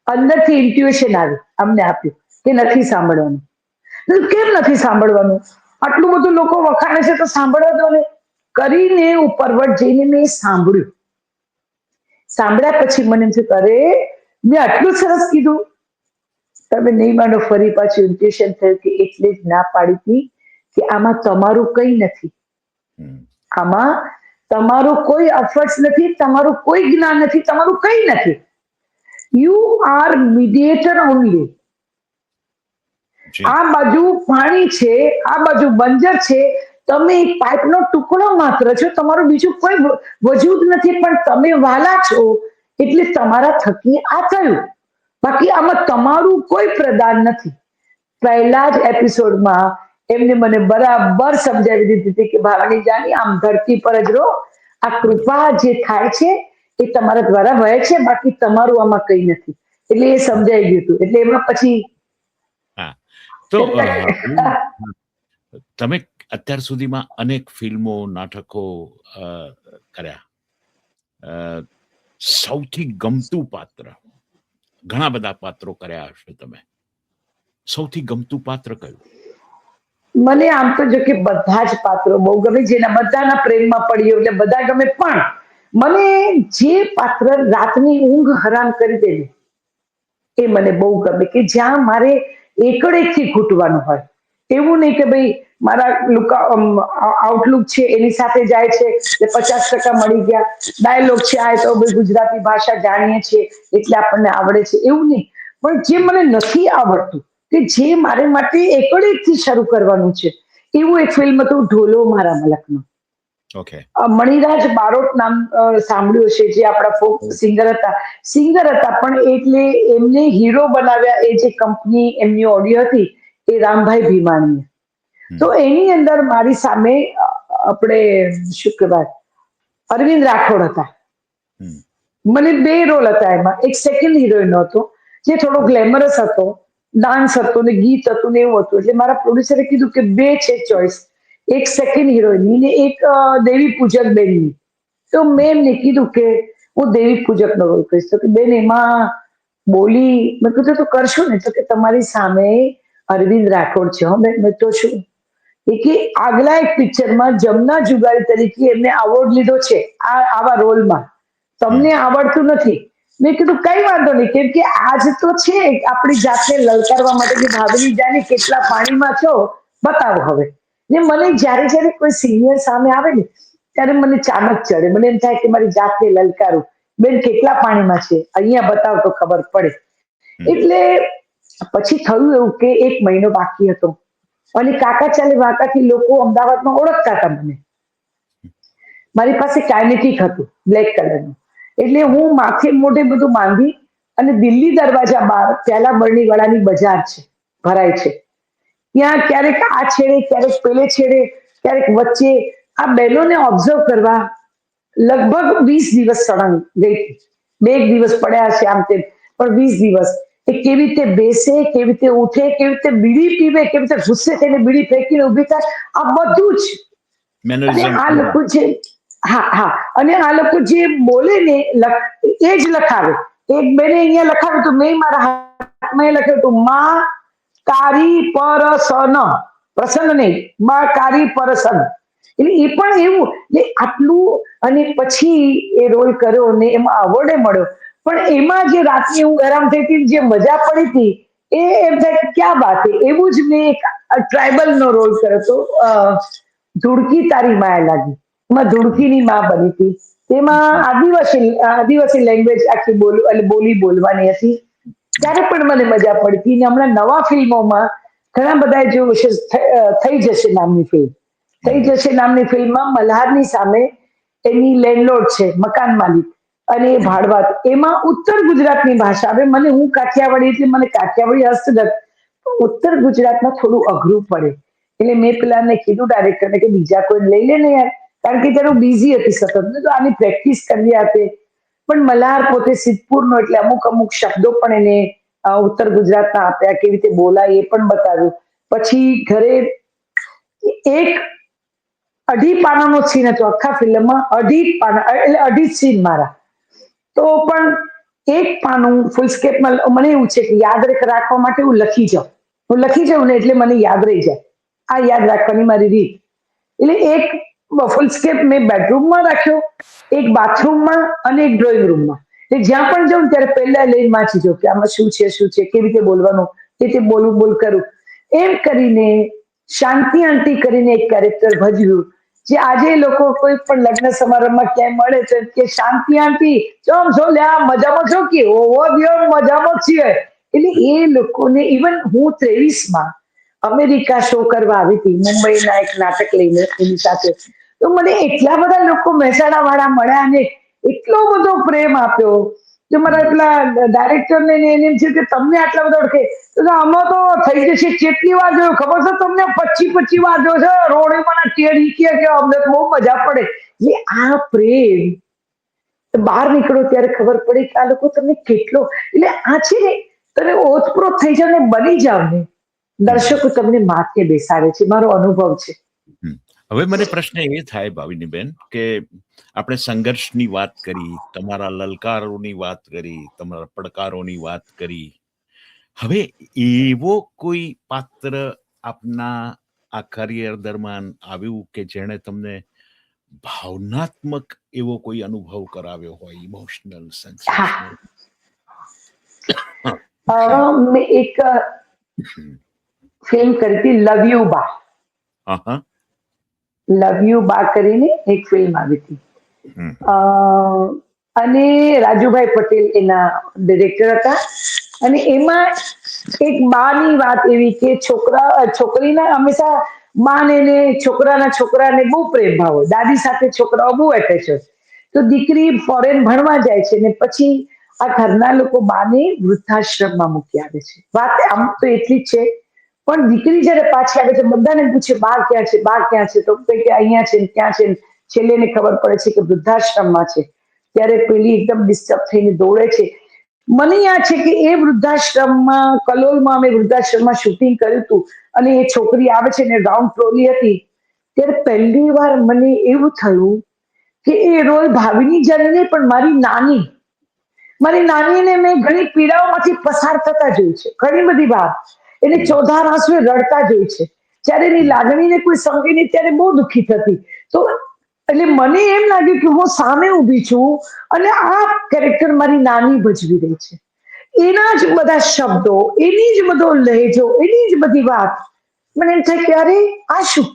અંદરથી ઇન્ટ્યુએશન આવ્યું, અમને આપ્યું કે નથી સાંભળવાનું. કેમ નથી સાંભળવાનું? આટલું બધું લોકો વખાણે છે તો સાંભળવા દો ને. કરીને ઉપરવટ જઈને મેં સાંભળ્યું. સાંભળ્યા પછી મને એમ થયું, અરે મેં આટલું સરસ કીધું. તમે નહીં માનો, ફરી પાછું ઇન્ટ્યુએશન થયું કે એટલે જ ના પાડી હતી કે આમાં તમારું કંઈ નથી, આમાં તમારું કોઈ એફર્ટ્સ નથી, તમારું કોઈ જ્ઞાન નથી, તમારું કંઈ નથી. You are mediator only. આ બાજુ પાણી છે, આ બાજુ બંજર છે, તમે એક પાઇપનો ટુકડો માત્ર છો, તમારું બીજું કોઈ વજૂદ નથી, પણ તમે વાલા છો એટલે તમારા થકી આ થયું. બાકી આમાં તમારું કોઈ પ્રદાન નથી. પહેલા જ એપિસોડમાં એમને મને બરાબર સમજાવી દીધી હતી કે ભાવની જાની, આમ ધરતી પર જ રહો, આ કૃપા જે થાય છે એ તમારા દ્વારા વહે છે, બાકી તમારું આમાં કંઈ નથી. એટલે એ સમજાઈ ગયું હતું. એટલે એમાં પછી તો તમે અત્યાર સુધીમાં અનેક ફિલ્મો, નાટકો કર્યા. સૌથી ગમતું પાત્ર, ઘણા બધા પાત્રો કર્યા હશે તમે, સૌથી ગમતું પાત્ર કયું? મને આમ તો જો કે બધા જ પાત્રો બહુ ગમે, જેના બધાના પ્રેમમાં પડ્યો એટલે બધા ગમે. પણ મને જે પાત્ર રાતની ઊંઘ હરામ કરી દે એ મને બહુ ગમે, કે જ્યાં મારે એકડેકથી ઘૂંટવાનું હોય. એવું નહીં કે ભાઈ મારા આઉટલુક છે એની સાથે જાય છે એટલે 50% મળી ગયા, ડાયલોગ છે આ તો ગુજરાતી ભાષા જાણીએ છીએ એટલે આપણને આવડે છે, એવું નહીં. પણ જે મને નથી આવડતું, કે જે મારે માટે એકડેકથી શરૂ કરવાનું છે, એવું એક ફિલ્મ હતું ઢોલો મારા મલકનો. ઓકે. મણિરાજ બારોટ નામ સાંભળ્યું છે, જે આપણા ફોક સિંગર હતા. પણ એટલે એમને હીરો બનાવ્યા એ જે કંપની એમની ઓડિયો હતી એ રામભાઈ ભીમાણીએ. તો એની અંદર મારી સામે આપણે શું કહેવાય, અરવિંદ રાઠોડ હતા. મને 2 રોલ હતા એમાં. એક સેકન્ડ હિરોઈન હતો જે થોડો ગ્લેમરસ હતો, ડાન્સ હતો ને ગીત હતું ને એવું હતું. એટલે મારા પ્રોડ્યુસરે કીધું કે 2 છે ચોઈસ, એક સેકન્ડ હિરોઈનની ને એક દેવી પૂજક બેનની. તો મેં એમને કીધું કે હું દેવી પૂજકનો રોલ કરીશ. તો કે બેન એમાં બોલી, મેં કીધું તો કરશું ને? તો કે તમારી સામે અરવિંદ રાઠોડ છે. મેં તો શું, એ કે આગલા એક પિક્ચરમાં જમના જુગારી તરીકે એમને એવોર્ડ લીધો છે આવા રોલમાં, તમને આવડતું નથી. મેં કીધું કઈ વાંધો નહીં, કેમ કે આજ તો છે આપણી જાતને લલકારવા માટે કે ભાભી જાની કેટલા પાણીમાં છો બતાવો હવે. ને મને જ્યારે જ્યારે કોઈ સિનિયર સામે આવે ને ત્યારે મને ચાનક ચડે. મને એમ થાય કે મારી જાતને લલકારું, બેન કેટલા પાણીમાં છે અહીંયા બતાવ તો ખબર પડે. એટલે પછી થયું એવું કે 1 મહિનો બાકી હતો અને કાકા ચાલે વાંકાથી લોકો અમદાવાદમાં ઓળખતા હતા મને. મારી પાસે કાઇનેટિક હતું બ્લેક કલરનું. એટલે હું માથે મોઢે બધું બાંધી અને દિલ્હી દરવાજા બહાર પહેલા બરણીવાળાની બજાર છે, ભરાય છે, ત્યાં ક્યારેક આ છેડે, ક્યારેક પેલે છેડે, ક્યારેક વચ્ચે આ બહેનોને ઓબ્ઝર્વ કરવા લગભગ 20 દિવસ સળંગ ગઈ હતી. 2 દિવસ પડ્યા છે આમ તેમ, પણ 20 દિવસ. એ કેવી રીતે બેસે, કેવી રીતે ઉઠે, કેવી રીતે બીડી પીવે, કેવી રીતે ગુસ્સે થઈને બીડી ફેંકીને ઉભી થાય, આ બધું જ. અને આ લોકો જે અને આ લોકો જે બોલે ને એ જ લખાવે. એક બેને અહીંયા લખાવ્યું હતું, મેં મારા હાથમાં લખ્યું હતું, માં કારી પરસન, પ્રસન્ન નહીં, માં કારી પરસન. એટલે એ પણ એવું ને આટલું. અને પછી એ રોલ કર્યો ને એમાં એવોર્ડે મળ્યો. પણ એમાં જે રાતની હું આરામ થઈ હતી, જે મજા પડી હતી, એ એમ થાય ક્યાં વાત. એવું જ મેં એક ટ્રાઇબલ નો રોલ કર્યો હતો, ધુડકી તારી માયા લાગી. એમાં ધુડકીની માં બની હતી. તેમાં આદિવાસી લેંગ્વેજ આખી બોલી બોલવાની હતી. ત્યારે પણ મને મજા પડી હતી. ને હમણાં નવા ફિલ્મોમાં ઘણા બધા જોયું છે, થઈ જશે નામની ફિલ્મ, થઈ જશે નામની ફિલ્મમાં મલ્હારની સામે એની લેન્ડલોર્ડ છે, મકાન માલિક, અને એ ભાડવાત. એમાં ઉત્તર ગુજરાતની ભાષા. હવે હું કાઠિયાવાડી એટલે મને કાઠિયાવાડી હસ્તગત ઉત્તર ગુજરાતમાં થોડું અઘરું પડે. એટલે મેં પેલાને કીધું ડાયરેક્ટરને કે બીજા કોઈ લઈ લે ને યાર, કારણ કે ત્યારે હું બિઝી હતી સતત. મેં તો આની પ્રેક્ટિસ કરી આપે. પણ મલ્હાર પોતે સિદ્ધપુરનો એટલે અમુક અમુક શબ્દો પણ એને ઉત્તર ગુજરાતના આપ્યા, કેવી રીતે બોલાય એ પણ બતાવ્યું. પછી ઘરે એક અઢી પાનાનો સીન હતો આખા ફિલ્મમાં, અઢી પાના એટલે અઢી સીન મારા. તો પણ એક પાનું ફૂલ સ્કેપમાં મને એવું છે કે યાદ રાખવા માટે હું લખી જાઉં. હું લખી જાઉં ને એટલે મને યાદ રહી જાય. આ યાદ રાખવાની મારી રીત. એટલે એક ફૂલ સ્કેપ મેં બેડરૂમમાં રાખ્યો, એક બાથરૂમમાં અને એક ડ્રોઈંગ રૂમમાં. એટલે જ્યાં પણ જાઉં ત્યારે પહેલા લઈને વાંચી જાઉં કે આમાં શું છે, કેવી રીતે બોલવાનું, એ રીતે બોલ કરું. એમ કરીને શાંતિ આંટી કરીને એક કેરેક્ટર ભજવ્યું, જે આજે લોકો કોઈ પણ લગ્ન સમારંભમાં ક્યાંય મળે છે કે શાંતિ આંટી ચમ છો લ્યા, મજામાં છો કે ઓવો દિયો, મજામાં છીએ. એટલે એ લોકોને ઇવન હું 23 માં અમેરિકા શો કરવા આવી હતી, મુંબઈના એક નાટક લઈને એની સાથે. તો મને એટલા બધા લોકો મહેસાણા વાળા મળ્યા અને એટલો બધો પ્રેમ આપ્યો કે મારા પેલા ડાયરેક્ટરને એને એમ છે કે તમને આટલા બધા ઓળખે. તો આમાં તો થઈ જશે. કેટલી વાર જોયું ખબર છે તમને? 25 વાર જોયો છે. રોડે મને ટેડી કે અમને તો બહુ મજા પડે. એટલે આ પ્રેમ બહાર નીકળો ત્યારે ખબર પડે કે આ લોકો તમને કેટલો, એટલે આ છે ને, તમે ઓતપ્રોત થઈ જાવ ને બની જાવ ને, દર્શકો તમને માથે બેસાડે છે. મારો અનુભવ છે. હવે મને પ્રશ્ન એ થાય ભાવિનીબેન કે આપણે સંઘર્ષની વાત કરી, તમારા લલકારોની વાત કરી, તમારા પડકારોની વાત કરી. હવે એવો કોઈ પાત્ર આપના આ કરિયર દરમિયાન આવ્યું કે જેણે તમને ભાવનાત્મક એવો કોઈ અનુભવ કરાવ્યો હોય, ઇમોશનલ સેન્સેશનલ? મેં એક ફિલ્મ કરી હતી, લવ યુ બા. લવ યુ બા કરીને એક ફિલ્મ આવી હતી. અને રાજુભાઈ પટેલ એના ડિરેક્ટર હતા. અને એમાં એક બાની વાત એવી કે છોકરીના હંમેશા બાને ને છોકરાને બહુ પ્રેમ ભાવ હોય. દાદી સાથે છોકરાઓ બહુ એટેચ હોય. તો દીકરી ફોરેન ભણવા જાય છે ને પછી આ ઘરના લોકો બાને વૃદ્ધાશ્રમમાં મૂકી આવે છે. વાત આમ તો એટલી જ છે, પણ દીકરી જયારે પાછી આવે છે બધાને પૂછે બા ક્યાં છે, બા ક્યાં છે? તો કે અહીંયા છે, ક્યાં છે. છેલ્લે ને ખબર પડે છે કે વૃદ્ધાશ્રમમાં છે. ત્યારે પેલી એકદમ ડિસ્ટર્બ થઈને દોડે છે. મને યાદ છે કે એ વૃદ્ધાશ્રમમાં, કલોલમાં અમે વૃદ્ધાશ્રમમાં શૂટિંગ કર્યું હતું. અને એ છોકરી આવે છે ને રાઉન્ડ ફ્લોરની હતી, ત્યારે પહેલી વાર મને એવું થયું કે એ રોલ ભાવિની જાની નહીં પણ મારી નાનીને મેં ઘણી પીડાઓમાંથી પસાર થતા જોઈ છે. ઘણી બધી વાર એને ચોધાર આંસુએ રડતા જોઈ છે. જ્યારે એની લાગણીને કોઈ સમજે નહીં ત્યારે બહુ દુઃખી થતી. તો એટલે મને એમ લાગ્યું કે હું સામે ઊભી છું અને આ કેરેક્ટર મારી નાની ભજવી રહી છે. એના જ બધા શબ્દો, એની જ બધો લહેજો, એની જ બધી વાત. મને એમ થાય કે અરે આ શું,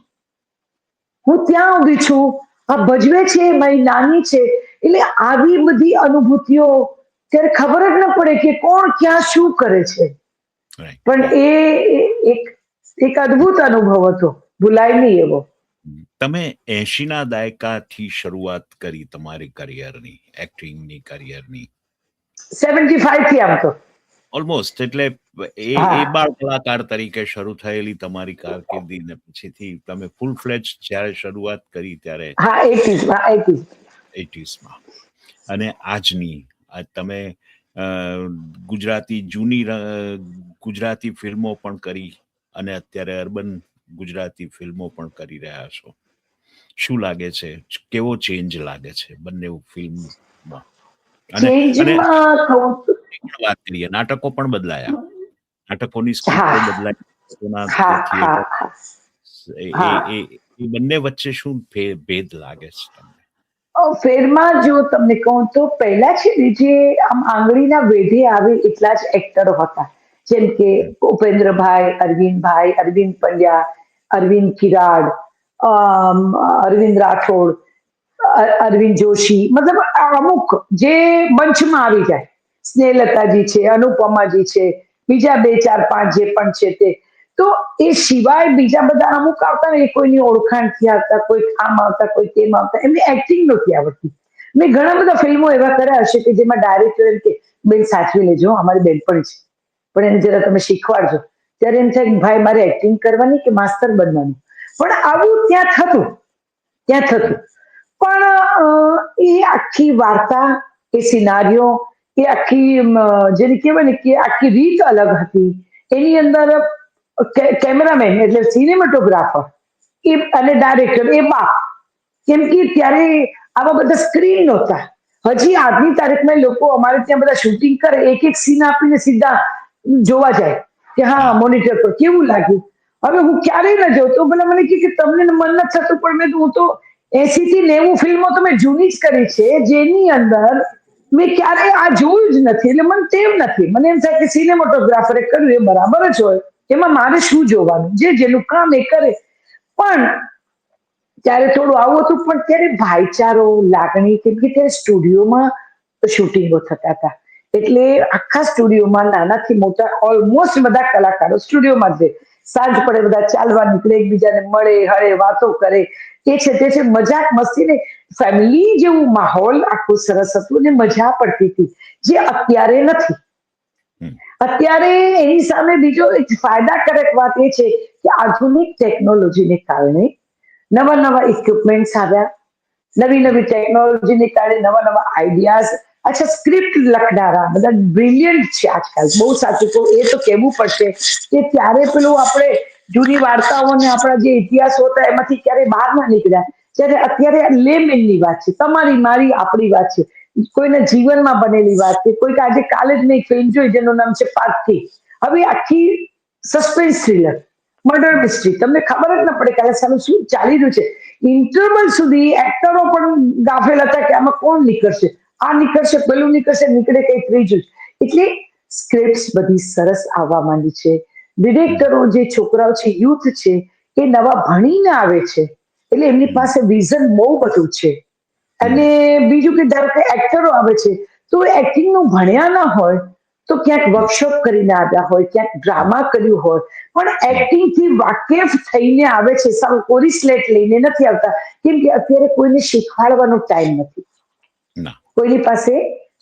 હું ત્યાં ઊભી છું, આ ભજવે છે, મારી નાની છે. એટલે આવી બધી અનુભૂતિઓ ત્યારે ખબર જ ન પડે કે કોણ ક્યાં શું કરે છે. પણ એ એક અદ્ભુત અનુભવ હતો, ભૂલાય નહીં એવો. તમે 80ના દાયકાથી શરૂઆત કરી તમારી કરિયરની, એક્ટિંગની કરિયરની. 75 થી આમ તો ઓલમોસ્ટ, એટલે એ બાળ કલાકાર તરીકે શરૂ થયેલી તમારી કારકિર્દી ને પછીથી તમે ફૂલ ફ્લેજ જ્યારે શરૂઆત કરી ત્યારે 80sમાં અને આજની તમે જૂની ગુજરાતી ફિલ્મો પણ કરી અને અત્યારે અર્બન ગુજરાતી ફિલ્મો પણ કરી રહ્યા છો. શું લાગે છે, કેવો ચેન્જ લાગે છે બંને ફિલ્મમાં? અને વાત કરીએ, નાટકો પણ બદલાયા, નાટકોની સ્ક્રિપ્ટો બદલાઈ, એ બંને વચ્ચે શું ભેદ લાગે છે તમને? ફેરમાં જો તમને કહું તો પહેલા છે ને જે આમ આંગળીના વેઢે આવે એટલા જ એક્ટરો હતા. જેમ કે ઉપેન્દ્રભાઈ, અરવિંદભાઈ, અરવિંદ પંડ્યા, અરવિંદ કિરાડ, અરવિંદ રાઠોડ, અરવિંદ જોશી, મતલબ અમુક જે મંચમાં આવી જાય. સ્નેહલતાજી છે, અનુપમાજી છે, બીજા 2 4 5 જે પણ છે તે. તો એ સિવાય બીજા બધા અમુક આવતા ને, એ કોઈની ઓળખાણથી આવતા, કોઈ આમ આવતા, કોઈ તેમ આવતા, એમને એક્ટિંગ નહોતી આવડતી. મેં ઘણા બધા ફિલ્મો એવા કર્યા હશે કે જેમાં ડાયરેક્ટર એમ કે બેન સાચવી લેજો, અમારી બેનપણી છે, પણ એને જરા તમે શીખવાડજો. ત્યારે એમ થાય કે ભાઈ મારે એક્ટિંગ કરવાની કે માસ્તર બનવાનું. પણ આવું ત્યાં થતું. પણ એ આખી વાર્તા, એ સિનારીઓ, એ આખી જેને કહેવાય ને કે આખી રીત અલગ હતી. એની અંદર કેમેરામેન એટલે સિનેમેટોગ્રાફર એ અને ડાયરેક્ટર એ બાપ, કેમ કે ત્યારે આવા બધા સ્ક્રીન નહોતા. હજી આજની તારીખમાં લોકો અમારે ત્યાં બધા શૂટિંગ કરે, એક એક સીન આપીને સીધા જોવા જાય કે હા મોનિટર પર કેવું લાગ્યું. હવે હું ક્યારેય ન જોઉં તો પેલા મને કે તમને મન નથી થતું, પણ મેં હું તો 80 થી 90 ફિલ્મો તો મેં જૂની જ કરી છે, જેની અંદર મેં ક્યારેય આ જોયું જ નથી. એટલે મને ટેવ નથી. મને એમ થાય કે સિનેમેટોગ્રાફરે કર્યું એ બરાબર જ હોય, એમાં મારે શું જોવાનું, જેનું કામ એ કરે. પણ ત્યારે થોડું આવું હતું, પણ ત્યારે ભાઈચારો, લાગણી, કેમ કે ત્યારે સ્ટુડિયોમાં શૂટિંગો થતા હતા. એટલે આખા સ્ટુડિયોમાં નાનાથી મોટા ઓલમોસ્ટ બધા કલાકારો સ્ટુડિયોમાં જ રહે. સાંજ પડે બધા ચાલવા નીકળે, એકબીજાને મળે, હળે, વાતો કરે. એ છે તે છે, મજાક મસ્તી ને ફેમિલી જેવું માહોલ આખું સરસ હતું ને મજા પડતી હતી, જે અત્યારે નથી. અત્યારે એની સામે બીજો એક ફાયદાકારક વાત એ છે કે આધુનિક ટેકનોલોજીને કારણે નવા નવા ઇક્વિપમેન્ટ્સ આવ્યા, નવી નવી ટેકનોલોજીને કારણે નવા નવા આઈડિયાઝ. અચ્છા, સ્ક્રિપ્ટ લખનારા બધા બ્રિલિયન્ટ છે આજકાલ. બહુ સાચું કહું એ તો કહેવું પડશે કે ત્યારે પેલું આપણે જૂની વાર્તાઓને આપણા જે ઇતિહાસો હતા એમાંથી ક્યારે બહાર ના નીકળ્યા. ત્યારે અત્યારે લેમેનની વાત છે, તમારી મારી આપણી વાત છે, કોઈના જીવનમાં બનેલી વાત છે. કોઈક આજે કાલે જ મેં એક ફિલ્મ જોઈ જેનું નામ છે પાર્થિવ. હવે આખી સસ્પેન્સ થ્રિલર, મર્ડર મિસ્ટ્રી, તમને ખબર જ ન પડે કે આ સામે શું ચાલી રહ્યું છે. ઇન્ટરવલ સુધી એક્ટરો પણ ગાફેલ હતા કે આમાં કોણ નીકળશે, આ નીકળશે, પેલું નીકળશે, નીકળે કઈ ત્રીજું. એટલે સ્ક્રિપ્ટ બધી સરસ આવવા માંડી છે. ડિરેક્ટરો જે છોકરાઓ છે, યુથ છે, એ નવા ભણીને આવે છે, એટલે એમની પાસે વિઝન બહુ બધું છે. અને બીજું કે ધારો કે એક્ટરો આવે છે, તો એક્ટિંગ નું ભણ્યા ના હોય, તો ક્યાંક વર્કશોપ કરીને આવ્યા હોય, ક્યાંક ડ્રામા કર્યું હોય, પણ એક્ટિંગ થી વાકેફ થઈને આવે છે. સાવ કોરી સ્લેટ લઈને નથી આવતા, કેમ કે અત્યારે કોઈને શીખવાડવાનો ટાઈમ નથી. ના. કોઈની પાસે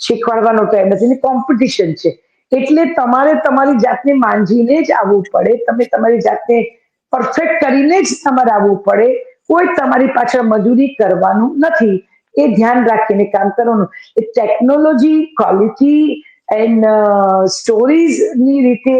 શીખવાડવાનો ટાઈમ નથી ને કોમ્પિટિશન છે. એટલે તમારે તમારી જાતને માંજીને જ આવવું પડે. તમે તમારી જાતને પરફેક્ટ કરીને જ તમારે આવવું પડે. કોઈ તમારી પાછળ મજૂરી કરવાનું નથી. એ ધ્યાન રાખીને કામ કરવાનું. એ ટેકનોલોજી, ક્વોલિટી એન્ડ સ્ટોરીઝ ની રીતે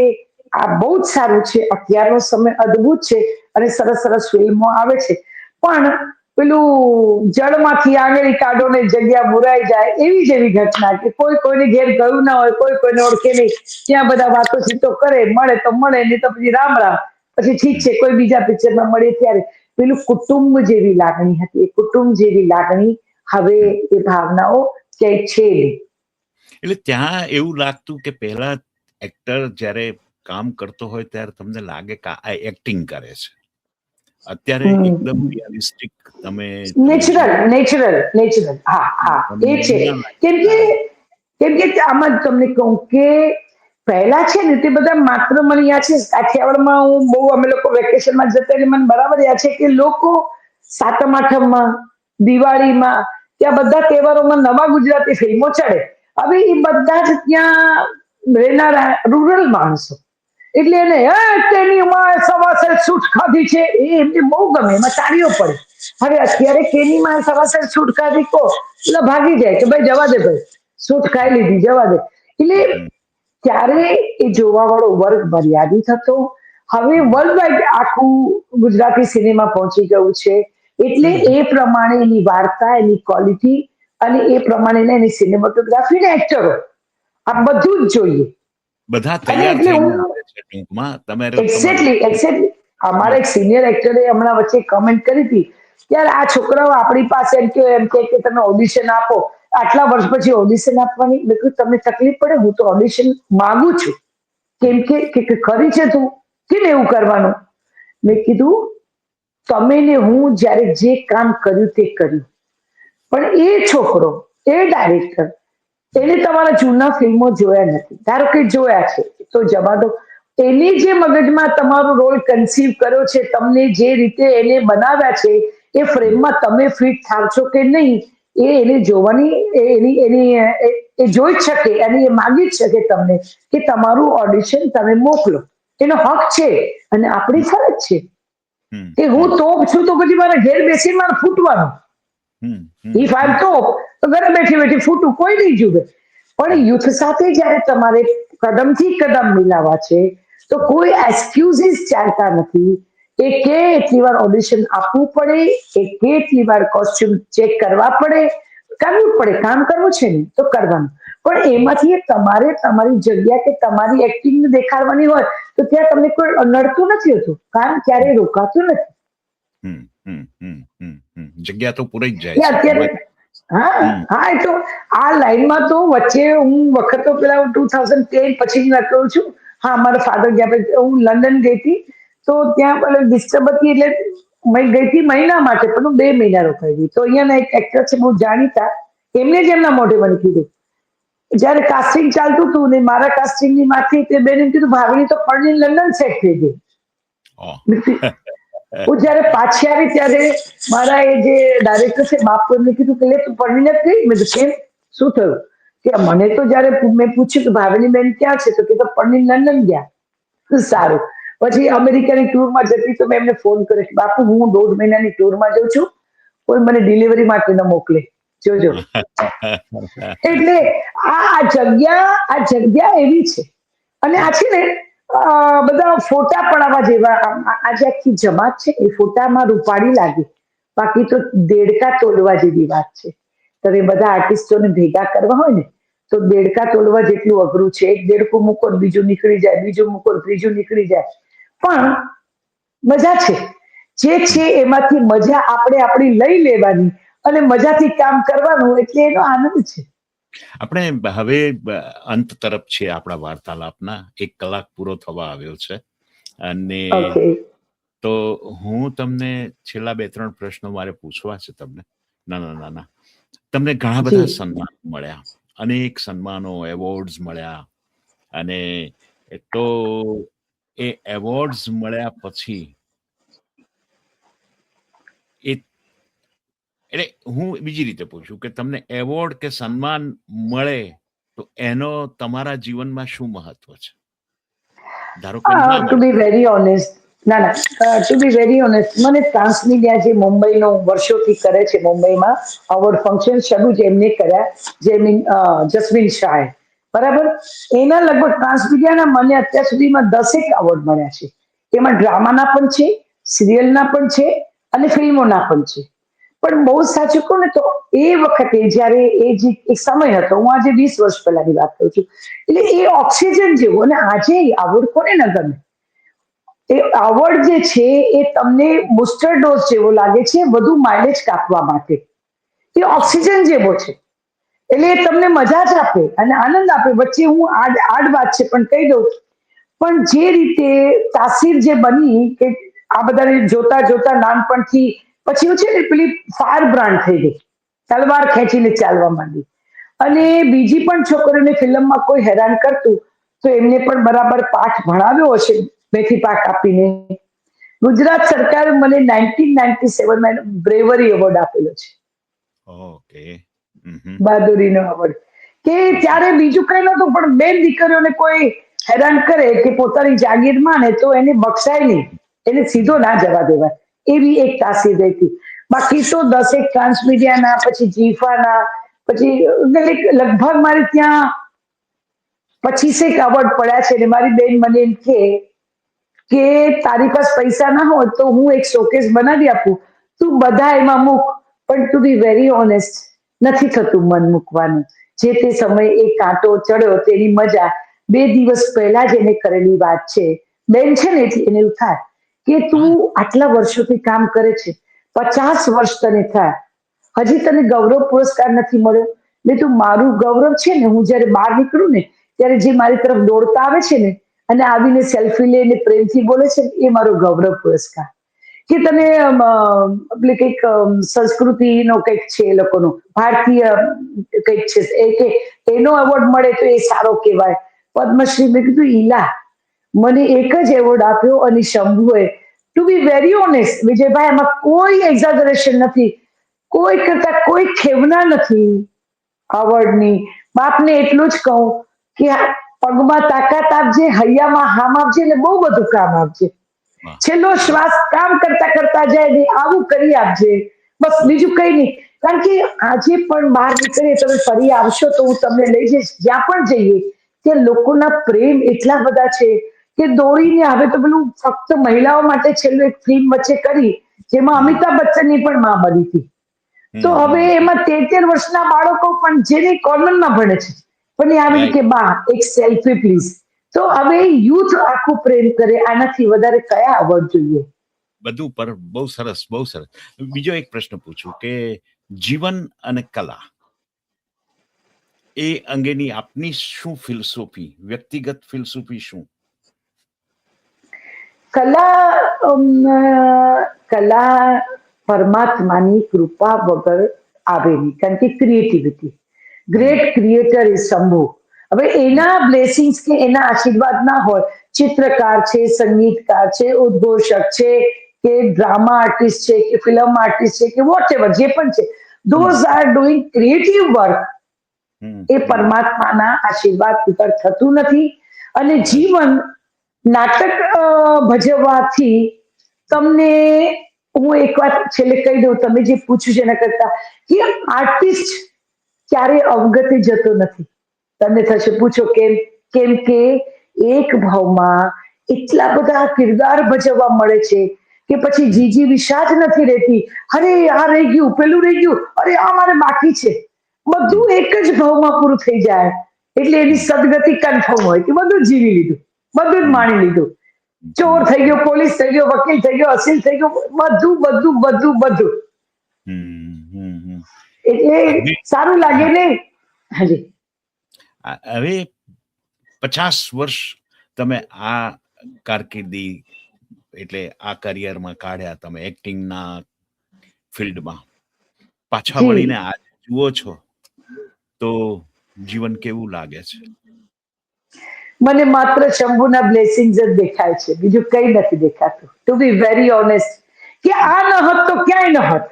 આ બહુ જ સારું છે. અત્યારનો સમય અદ્ભુત છે અને સરસ સરસ ફિલ્મો આવે છે. પણ પેલું જળમાંથી આંગળી કાઢો ને જગ્યા મુરાઈ જાય, એવી જ એવી ઘટના કે કોઈ કોઈને ઘેર ગયું ના હોય, કોઈ કોઈને ઓળખે નહીં, ત્યાં બધા વાતો ચીતો કરે, મળે તો મળે, નહીં તો પછી રામ રામ. પછી ઠીક છે, કોઈ બીજા પિક્ચરમાં મળે ત્યારે. પેલું કુટુંબ જેવી લાગણી હતી, એ કુટુંબ જેવી લાગણી હવે એ ભાવનાઓ ક્યાંય છે નહીં. એટલે ત્યાં એવું લાગતું કે પહેલા એક્ટર જ્યારે કામ કરતો હોય ત્યારે તમને લાગે કે આ એક્ટિંગ કરે છે. અત્યારે એકદમ રિયાલિસ્ટિક તમે નેચરલ. હા હા, એ છે. કેમ કે કેમ કે આમાં તમને કહું કે પહેલા છે ને તે બધા માત્ર મને યાદ છે, કાઠિયાવાડમાં હું બહુ અમે લોકો વેકેશનમાં જતા, એટલે મને બરાબર યાદ છે કે લોકો સાતમ આઠમમાં, દિવાળીમાં, ત્યાં બધા તહેવારોમાં નવા ગુજરાતી ફિલ્મો ચડે. હવે એ બધા જ ત્યાં રહેનારા રૂરલ માણસો, એટલે એને તેની માં સવાસર સૂટ ખાધી છે એ એમને બહુ ગમે, એમાં તાળીઓ પડે. હવે અત્યારે કેની માં સવાસર સૂટ ખાધી કહો એટલે ભાગી જાય કે ભાઈ જવા દે, ભાઈ સૂટ ખાઈ લીધી, જવા દે. એટલે ત્યારે એ જોવા વાળો વર્ગ મર્યાદિત હતો. હવે વર્લ્ડ વાઇડ આખું ગુજરાતી સિનેમા પહોંચી ગયું છે. એટલે એ પ્રમાણે એની વાર્તા, એની ક્વોલિટી અને એ પ્રમાણે એની સિનેમેટોગ્રાફી ને એક્ટરો, આ બધું જ જોઈએ. બધા અને તૈયાર એટલે થઈને હું આવે છે ટૂંકમાં. તમારે એક્ઝેક્ટલી અમારા એક સિનિયર એક્ટરે હમણાં વચ્ચે કમેન્ટ કરી હતી, યાર આ છોકરાઓ આપણી પાસે એમ કે તમે ઓડિશન આપો, આટલા વર્ષ પછી ઓડિશન આપવાની. મેં કીધું તમને તકલીફ પડે, હું તો ઓડિશન માંગુ છું. કેમ કે ખરી છે તું, કેમ એવું કરવાનું? મેં કીધું તમે ને હું જ્યારે જે કામ કર્યું તે કર્યું, પણ એ છોકરો, એ ડાયરેક્ટર, એને તમારા જૂના ફિલ્મો જોયા નથી. ધારો કે જોયા છે તો જવા દો, એની જે મગજમાં તમારો રોલ કન્સીવ કર્યો છે, તમને જે રીતે એને બનાવ્યા છે એ ફ્રેમમાં તમે ફિટ થાવ છો કે નહીં, એને જોવાની એની એની એ જોઈ જ શકે અને એ માગી જ શકે તમને કે તમારું ઓડિશન તમે મોકલો. એનો હક છે અને આપણી ફરજ છે હમ, કે હું તોપ છું તો પછી મારા ઘેર બેસીને મારે ફૂટવાનું. હમ, હમ, ઇફ આઈ એમ ટોપ તો ઘરે બેઠી બેઠી ફૂટું, કોઈ નહીં જુએ. પણ યુથ સાથે જ્યારે તમારે કદમથી કદમ મિલાવવા છે તો કોઈ એક્સક્યુઝિસ ચાલતા નથી. એ કે એટલી વાર ઓડિશન આપવું પડે, એ કે એટલી વાર કોસ્ટ્યુમ ચેક કરવા પડે, કરવું પડે, કામ કરવું છે ને તો કરવાનું. પણ એમાંથી તમારે તમારી જગ્યા કે તમારી એક્ટિંગ દેખાડવાની હોય તો ત્યાં તમને કોઈ નડતું નથી હોતું, કામ ક્યારેય રોકાતું નથી. હમ, હમ, હમ, હમ, હમ. જગ્યા તો પૂરી જ એ જાય છે અત્યારે તમારી. હા હમ, હા એ તો આ લાઈનમાં તો વચ્ચે હું વખત તો પેલા 2010 પછી વાત કરું છું. હા, મારા ફાધર ગયા પછી હું લંડન ગઈ હતી તો ત્યાં પેલા ડિસ્ટર્બ હતી એટલે મેં ગઈ હતી મહિના માટે પણ હું 2 મહિના રોકાઈ ગઈ. તો અહીંયાના એક એક્ટર છે બહુ જાણીતા, એમને જ એમના મોઢે મને કીધું જયારે કાસ્ટિંગ ચાલતું હતું ને મારા કાસ્ટિંગ ની માંથી તે બેન એમ કીધું ભાવિની તો પરણી લંડન સેટ થઈ ગઈ. ઓહ. હું જયારે પાછી આવી ત્યારે મારા એ જે ડાયરેક્ટર છે બાપુ એમને કીધું કે લે તું પરણીને જ ગઈ. મેં કીધું કેમ, શું થયું? કે મને તો જયારે મેં પૂછ્યું કે ભાવિની બેન ક્યાં છે તો કે તો પરણી લંડન ગયા. સારું. પછી અમેરિકાની ટૂરમાં જતી તો મેં એમને ફોન કર્યો કે બાપુ હું 1.5 મહિનાની ટૂરમાં જઉં છું, કોઈ મને ડિલિવરી માટે ન મોકલે, જોજો. એટલે આ જગ્યા એવી છે. અને આ છે ને બધા ફોટા પડાવવા જેવા, આજે આખી જમાત છે એ ફોટામાં રૂપાળી લાગે, બાકી તો દેડકા તોડવા જેવી વાત છે. તમે બધા આર્ટિસ્ટોને ભેગા કરવા હોય ને તો દેડકા તોડવા જેટલું અઘરું છે. એક દેડકું મૂકો ને બીજું નીકળી જાય, બીજું મૂકો ને ત્રીજું નીકળી જાય. પણ મજા છે. જે છે એમાંથી મજા આપણે આપણી લઈ લેવાની અને મજાથી કામ કરવાનું, એટલે એનો આનંદ છે. આપણે હવે અંત તરફ છે આપણા વાર્તાલાપના. 1 કલાક પૂરો થવા આવ્યો છે અને ઓકે. તો હું તમને છેલ્લા 2-3 પ્રશ્નો મારે પૂછવા છે તમને, નાના નાના. તમને ઘણા બધા જી. સન્માન મળ્યા, અનેક સન્માનો, એવોર્ડ્સ મળ્યા અને તો એ એવોર્ડ્સ મળ્યા પછી એ એટલે હું બીજી રીતે પૂછું કે તમને એવોર્ડ કે સન્માન મળે તો એનો તમારા જીવનમાં શું મહત્વ છે? ધારો કે ના ટુ મળે. બી વેરી ઓનેસ્ટ, ના ના, ટુ બી વેરી ઓનેસ્ટ, મને ટ્રાન્સમીડિયા જે મુંબઈનો વર્ષોથી કરે છે, મુંબઈમાં અવોર્ડ ફંક્શન શરૂ જ એમને કર્યા, જસ્મીન શાહે, બરાબર. એના લગભગ ટ્રાન્સમીડિયાના મને અત્યાર સુધીમાં 10 એવોર્ડ મળ્યા છે. એમાં ડ્રામાના પણ છે, સિરિયલના પણ છે અને ફિલ્મોના પણ છે. પણ બહુ સાચું કહું ને તો એ વખતે જયારે એ જે એક સમય હતો, હું આજે 20 વર્ષ પહેલાની વાત કરું છું, એટલે એ ઓક્સિજન જેવું. અને આજે આવડ કોને ન ગમે? એ આવડ જે છે એ તમને બુસ્ટર ડોઝ જેવો લાગે છે, વધુ માઇલેજ કાપવા માટે. એ ઓક્સિજન જેવો છે. એટલે એ તમને મજા જ આપે અને આનંદ આપે. વચ્ચે હું આડ વાત છે પણ કહી દઉં, પણ જે રીતે તાસીર જે બની કે આ બધાને જોતા જોતા નાનપણથી પછી હું છે ને પેલી ફાયર બ્રાન્ડ થઈ ગઈ, તલવાર ખેંચીને ચાલવા માંડી. અને બીજી પણ છોકરીઓને ફિલ્મમાં કોઈ હેરાન કરતું તો એમને પણ બરાબર પાઠ ભણાવ્યો હશે, મેથી પાક આપીને. ગુજરાત સરકારે મને 1997માં બ્રેવરી એવોર્ડ આપેલો છે, ઓકે. હમ. બહાદુરીનો એવોર્ડ. કે ત્યારે બીજું કઈ નતું, પણ બેન દીકરીઓને કોઈ હેરાન કરે કે પોતાની જાગીર માને તો એને બક્ષાય નહીં, એને સીધો ના જવા દેવાય. એવી એક તાસીર હતી. બાકી તો 10 ટ્રાન્સમીડિયાના, પછી જીફાના, પછી લગભગ મારે ત્યાં 25 એવોર્ડ પડ્યા છે. ને મારી બેન મને એમ કે તારી પાસે પૈસા ના હોય તો હું એક શોકેસ બનાવી આપું, તું બધા એમાં મૂક. પણ ટુ બી વેરી ઓનેસ્ટ, નથી થતું મન મૂકવાનું. જે તે સમયે એક કાંટો ચડ્યો તેની મજા 2 દિવસ પહેલા જ એને કરેલી વાત છે. બેન છે ને એટલે એને એવું થાય કે તું હા. આટલા વર્ષોથી કામ કરે છે, 50 વર્ષ તને થયા, હજી તને ગૌરવ પુરસ્કાર નથી મળ્યો. મેં તું મારું ગૌરવ છે ને, હું જયારે બહાર નીકળું ને ત્યારે જે મારી તરફ દોડતા આવે છે ને અને આવીને સેલ્ફી લઈને પ્રેમથી બોલે છે, એ મારો ગૌરવ પુરસ્કાર. કે તને એટલે કંઈક સંસ્કૃતિનો કંઈક છે એ લોકોનો, ભારતીય કંઈક છે એ કે એનો એવોર્ડ મળે તો એ સારો કહેવાય. પદ્મશ્રી. મેં કીધું ઈલા, મને એક જ એવોર્ડ આપ્યો અને શંભુએ, to be very honest Vijaybhai, એમાં કોઈ એક્ઝાજરેશન નથી, કોઈ કરતા કોઈ ખેવના નથી આવડની. બાપને એટલું જ કહું કે પગમાં તાકાત આપજે, હૈયામાં હામ આપજે ને બહુ બધું કામ આપજે. વાહ. છેલ્લો શ્વાસ કામ કરતા કરતા જાય ને આવું કરી આપજે, બસ બીજું કઈ નહીં. કારણ કે આજે પણ બહાર નીકળીએ, તમે ફરી આવશો તો હું તમને લઈ જઈશ, જ્યાં પણ જઈએ ત્યાં લોકોના પ્રેમ એટલા બધા છે કે દોડીને, હવે તો પેલું ફક્ત મહિલાઓ માટે છેલ્લું એક ફિલ્મ વચ્ચે કરી જેમાં અમિતાભ બચ્ચનની પણ માં બની હતી. તો હવે એમાં 13 વર્ષના બાળકો પણ જેને કોન્વેન્ટમાં ભણે છે પણ એ આવીને રાઈટ. કે બા એક સેલ્ફી પ્લીઝ. તો હવે યુથ આખું પ્રેમ કરે, આનાથી વધારે કયા આવડ જોઈએ? બધું પર બહુ સરસ, બહુ સરસ. બીજો એક પ્રશ્ન પૂછું કે જીવન અને કલા એ અંગેની આપની શું ફિલસૂફી, વ્યક્તિગત ફિલસૂફી શું? કલા કલા પરમાત્માની કૃપા વગર આવે નહીં, કારણ કે creativity, great creator is Shambhu. હવે એના બ્લેસિંગ્સ કે એના આશીર્વાદ ના હોય, ચિત્રકાર છે, સંગીતકાર છે, ઉદ્ઘોષક છે, કે ડ્રામા આર્ટિસ્ટ છે, કે ફિલ્મ આર્ટિસ્ટ છે, કે વોટ એવર જે પણ છે, those are doing creative work, એ પરમાત્માના આશીર્વાદ વગર થતું નથી. અને જીવન નાટક ભજવવાથી તમને, હું એક વાત છેલ્લે કહી દઉં, તમે જે પૂછ્યું છે એના કરતા, કે આર્ટિસ્ટ ક્યારે અવગતિ જતો નથી. તમને થશે પૂછો કેમ? કેમ કે એક ભાવમાં એટલા બધા કિરદાર ભજવવા મળે છે કે પછી જીજી વિષા જ નથી રહેતી, અરે આ રહી ગયું, પેલું રહી ગયું, અરે આ મારે બાકી છે. બધું એક જ ભાવમાં પૂરું થઈ જાય એટલે એની સદગતિ કન્ફર્મ હોય કે બધું જીવી લીધું, બધું જ માણી લીધું. ચોર થઈ ગયો, પોલીસ થઈ ગયો, વકીલ થઈ ગયો, અસીલ થઈ ગયો, બધું બધું બધું બધું. એટલે હવે સારું લાગે ને. હાજી. હવે 50 વર્ષ તમે આ કારકિર્દી એટલે આ કરિયરમાં કાઢ્યા, તમે એક્ટિંગના ફિલ્ડમાં પાછા જી. વળીને આજે જુઓ છો તો જીવન કેવું લાગે છે? મને માત્ર શંભુના બ્લેસિંગ્સ જ દેખાય છે, બીજું કઈ નથી દેખાતું, ટુ બી વેરી ઓનેસ્ટ. કે આ ન હોત તો ક્યાંય ન હોત.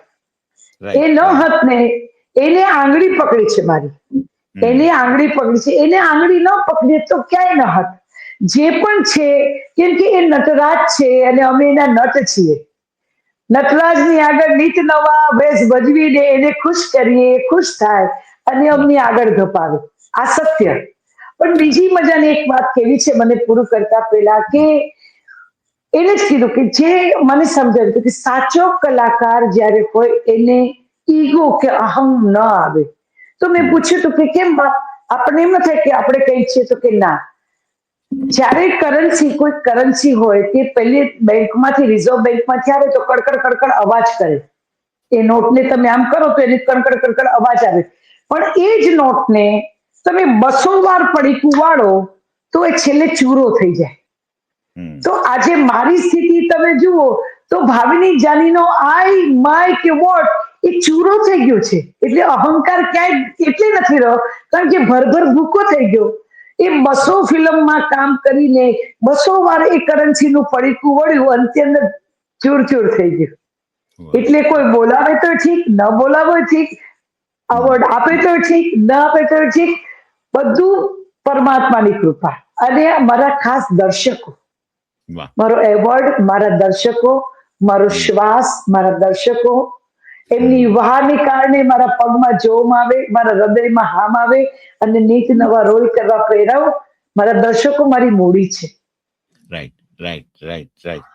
એ રાઈટ, ન રાઈટ. હોત ને, એને આંગળી પકડી છે મારી, એને આંગળી પકડી છે, એને આંગળી ન પકડીએ તો ક્યાંય ન હોત. જે પણ છે, કેમ કે એ નટરાજ છે અને અમે એના નટ છીએ. નટરાજની આગળ નીત નવા વેશ ભજવીને એને ખુશ કરીએ, એ ખુશ થાય અને અમને આગળ ધપાવે. આ સત્ય. પણ બીજી મજાની એક વાત કેવી છે મને પૂરું કરતા પહેલા, કે એને જ કીધું કે જે મને સમજાવ્યું કે સાચો કલાકાર જ્યારે હોય એને ઈગો કે અહમ ન આવે. તો મેં પૂછ્યું હતું કે કેમ બાપ? આપણે એમ થાય કે આપણે કઈ છીએ, તો કે ના, જ્યારે કરન્સી, કોઈ કરન્સી હોય તે પહેલી બેંકમાંથી, રિઝર્વ બેંકમાંથી આવે તો કડકડ કડકડ અવાજ કરે. એ નોટને તમે આમ કરો તો એને કડકડ કડકડ અવાજ આવે. પણ એ જ નોટને તમે 200 વાર પડીકું વાળો તો એ છેલ્લે ચૂરો થઈ જાય. તો આજે મારી સ્થિતિ તમે જુઓ તો ભાવિની જાનીનો આઈ માય કે વોટ એ ચૂરો થઈ ગયો છે. એટલે અહંકાર ક્યાંય એટલે નથી રહ્યો, કારણ કે ભરભર ભૂકો થઈ ગયો. એ 200 ફિલ્મમાં કામ કરીને 200 વાર એ કરન્સીનું પડીકું વળ્યું, અંતે ચૂર ચૂર થઈ ગયું. એટલે કોઈ બોલાવે તો ઠીક, ન બોલાવે ઠીક, અવોર્ડ આપે તો ઠીક, ન આપે તો ઠીક, બધું પરમાત્માની કૃપા. અને મારા ખાસ દર્શકો, વાહ. મારો એવોર્ડ મારા દર્શકો, મારો શ્વાસ મારા દર્શકો, એમની વહાને કારણે મારા પગમાં જોમ આવે, મારા હૃદયમાં હામ આવે અને નીત નવા રોલ કરવા પ્રેરાવ, મારા દર્શકો મારી મૂડી છે. Right, right, right, right.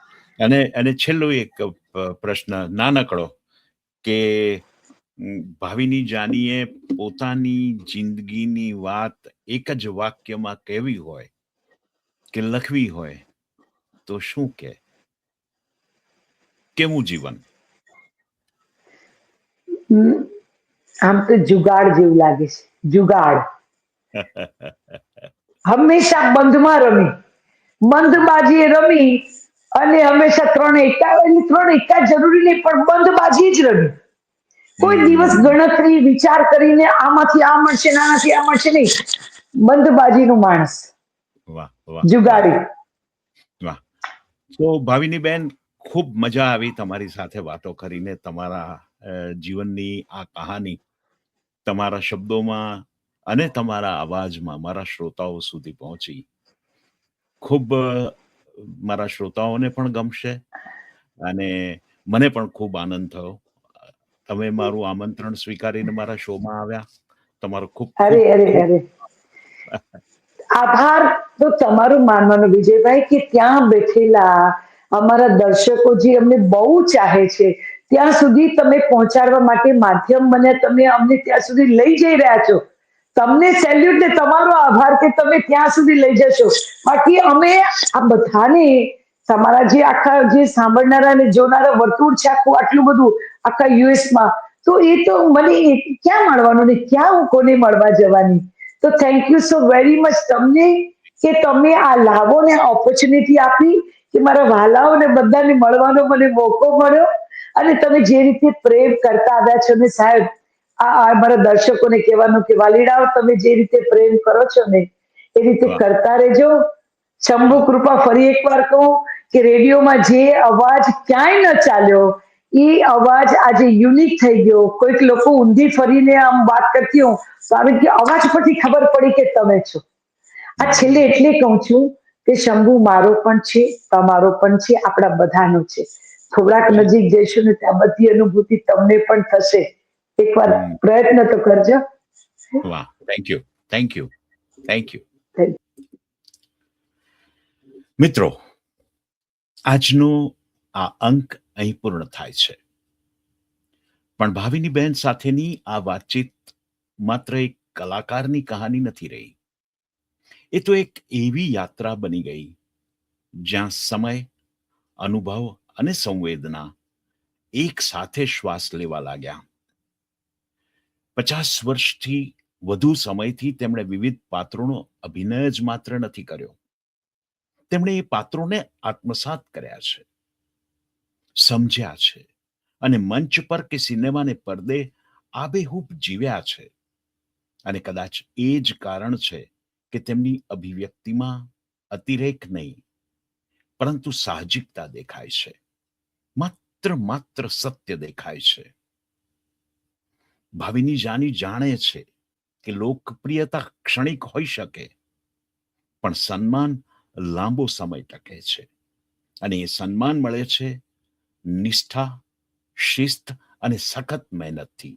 અને છેલ્લો એક પ્રશ્ન નાનકડો કે ભાવિની જાનીએ પોતાની જિંદગીની વાત એક જ વાક્યમાં કહેવી હોય કે લખવી હોય તો શું કે? કેવું જીવન? આમ તો જુગાડ જેવું લાગે છે, જુગાડ. હંમેશા બંધમાં રમી, બંધબાજીએ રમી અને હંમેશા 3 એકા, એટલે 3 એકા જરૂરી નહીં પણ બંધબાજી જ રમી. કોઈ દિવસ ગણતરી વિચાર કરીને આમાંથી આ મળશે આનાથી આ મળશે નહીં. બંધબાજીનું માણસ, વાહ, વાહ, વાહ. જુગાડી. તો ભાવિની બેન, ખૂબ મજા આવી તમારી સાથે વાતો કરીને. તમારા જીવનની આ કહાની તમારા શબ્દોમાં અને તમારા અવાજમાં મારા શ્રોતાઓ સુધી પહોંચી. ખૂબ મારા શ્રોતાઓને પણ ગમશે અને મને પણ ખૂબ આનંદ થયો. તમે મારું આમંત્રણ સ્વીકારીને મારા શોમાં આવ્યા. તમારો ખૂબ અરે ખૂબ અરે ખૂબ અરે, આભાર તો તમારું માનવાનું વિજયભાઈ, કે ત્યાં બેઠેલા અમારા દર્શકો જે અમને બહુ ચાહે છે ત્યાં સુધી તમે પહોંચાડવા માટે માધ્યમ બન્યા, તમે અમને ત્યાં સુધી લઈ જઈ રહ્યા છો. તમને સેલ્યુટ ને તમારો આભાર કે તમે ત્યાં સુધી લઈ જશો. બાકી અમે આ બધાને, તમારા જે આખા જે સાંભળનારા અને જોનારા વર્તુળ છે આખું આટલું બધું આખા યુએસમાં, તો એ તો મને ક્યાં મળવાનું ને ક્યાં હું કોને મળવા જવાની. તો thank you so very much તમને, કે તમે આ લાભો ને ઓપોર્ચ્યુનિટી આપી, કે મારા વાલાઓને બધાને મળવાનો મને મોકો મળ્યો. અને તમે જે રીતે પ્રેમ કરતા આવ્યા છો ને સાહેબ, આ મારા દર્શકોને કહેવાનું કે વાલીડાઓ, તમે જે રીતે પ્રેમ કરો છો ને એ રીતે વાહ, કરતા રહેજો. શંભુ વાહ, કૃપા, ફરી એકવાર કહું કે રેડિયોમાં જે અવાજ ક્યાંય ન ચાલ્યો, એ અવાજ આજે યુનિક થઈ ગયો. કોઈક લોકો ઊંધી ફરીને આમ વાત કરતી હોઉં તો આવી કે અવાજ પરથી ખબર પડી કે તમે છો. આ છેલ્લે એટલે કહું છું કે શંભુ મારો પણ છે, તમારો પણ છે, આપણા બધાનો છે. થોડાક right. નજીક જઈશું ને ત્યાં બધી અનુભૂતિ તમને પણ થશે. એકવાર હમ, પ્રયત્ન તો કરજો. વાહ, thank you, thank you, thank you. મિત્રો, આજનો આ અંક અહીં પૂર્ણ થાય છે. પણ ભાવિની બેન સાથેની આ વાતચીત માત્ર એક કલાકારની કહાની નથી રહી. એ તો એક એવી યાત્રા બની ગઈ જ્યાં સમય, અનુભવ અને સંવેદના એક સાથે શ્વાસ લેવા લાગ્યા. 50 વર્ષથી વધુ સમયથી તેમણે વિવિધ પાત્રોનો અભિનય જ માત્ર નથી કર્યો, તેમણે એ પાત્રોને આત્મસાત કર્યા છે, સમજ્યા છે અને મંચ પર કે સિનેમાને પડદે આબેહૂબ જીવ્યા છે. અને કદાચ એ જ કારણ છે કે તેમની અભિવ્યક્તિમાં અતિરેક નહીં, પરંતુ સાહજિકતા દેખાય છે. માત્ર સત્ય દેખાય છે. ભાવિની જાની જાણે છે કે લોકપ્રિયતા ક્ષણિક હોઈ શકે, પણ સન્માન લાંબો સમય ટકે છે. અને એ સન્માન મળે છે નિષ્ઠા, શિસ્ત અને સખત મહેનતથી.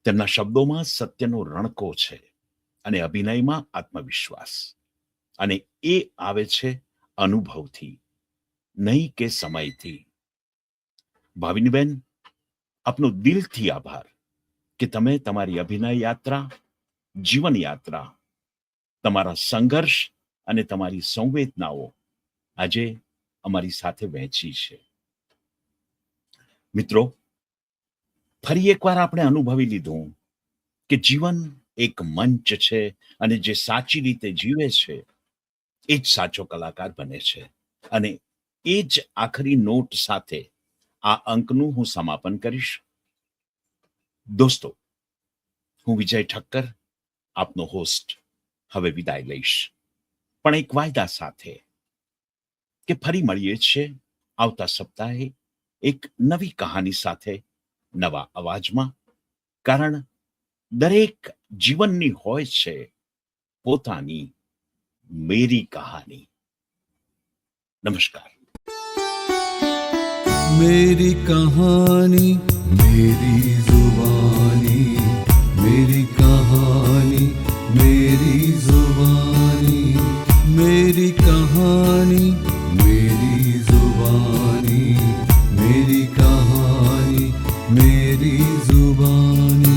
તેમના શબ્દોમાં સત્યનો રણકો છે અને અભિનયમાં આત્મવિશ્વાસ. અને એ આવે છે અનુભવથી, નહીં કે સમયથી. ભાવિનીબેન, આપનો દિલથી આભાર કે તમે તમારી અભિનય યાત્રા, જીવન યાત્રા, તમારા સંઘર્ષ અને તમારી સંવેદનાઓ આજે અમારી સાથે વહેંચી છે. મિત્રો, ફરી એકવાર આપણે અનુભવી લીધું કે જીવન એક મંચ છે અને જે સાચી રીતે જીવે છે એ જ સાચો કલાકાર બને છે. અને એ જ આખરી નોટ સાથે આ અંકનું હું સમાપન કરીશ. દોસ્તો, હું વિજય ઠક્કર, આપનો હોસ્ટ, હવે વિદાય લઈશ, પણ એક વાયદા સાથે કે ફરી મળીએ છીએ આવતા સપ્તાહે એક નવી કહાની સાથે, નવા અવાજમાં. કારણ દરેક જીવનની હોય છે પોતાની મેરી કહાની. નમસ્કાર. मेरी कहानी मेरी जुबानी, मेरी कहानी मेरी जुबानी, मेरी कहानी मेरी जुबानी, मेरी कहानी मेरी जुबानी.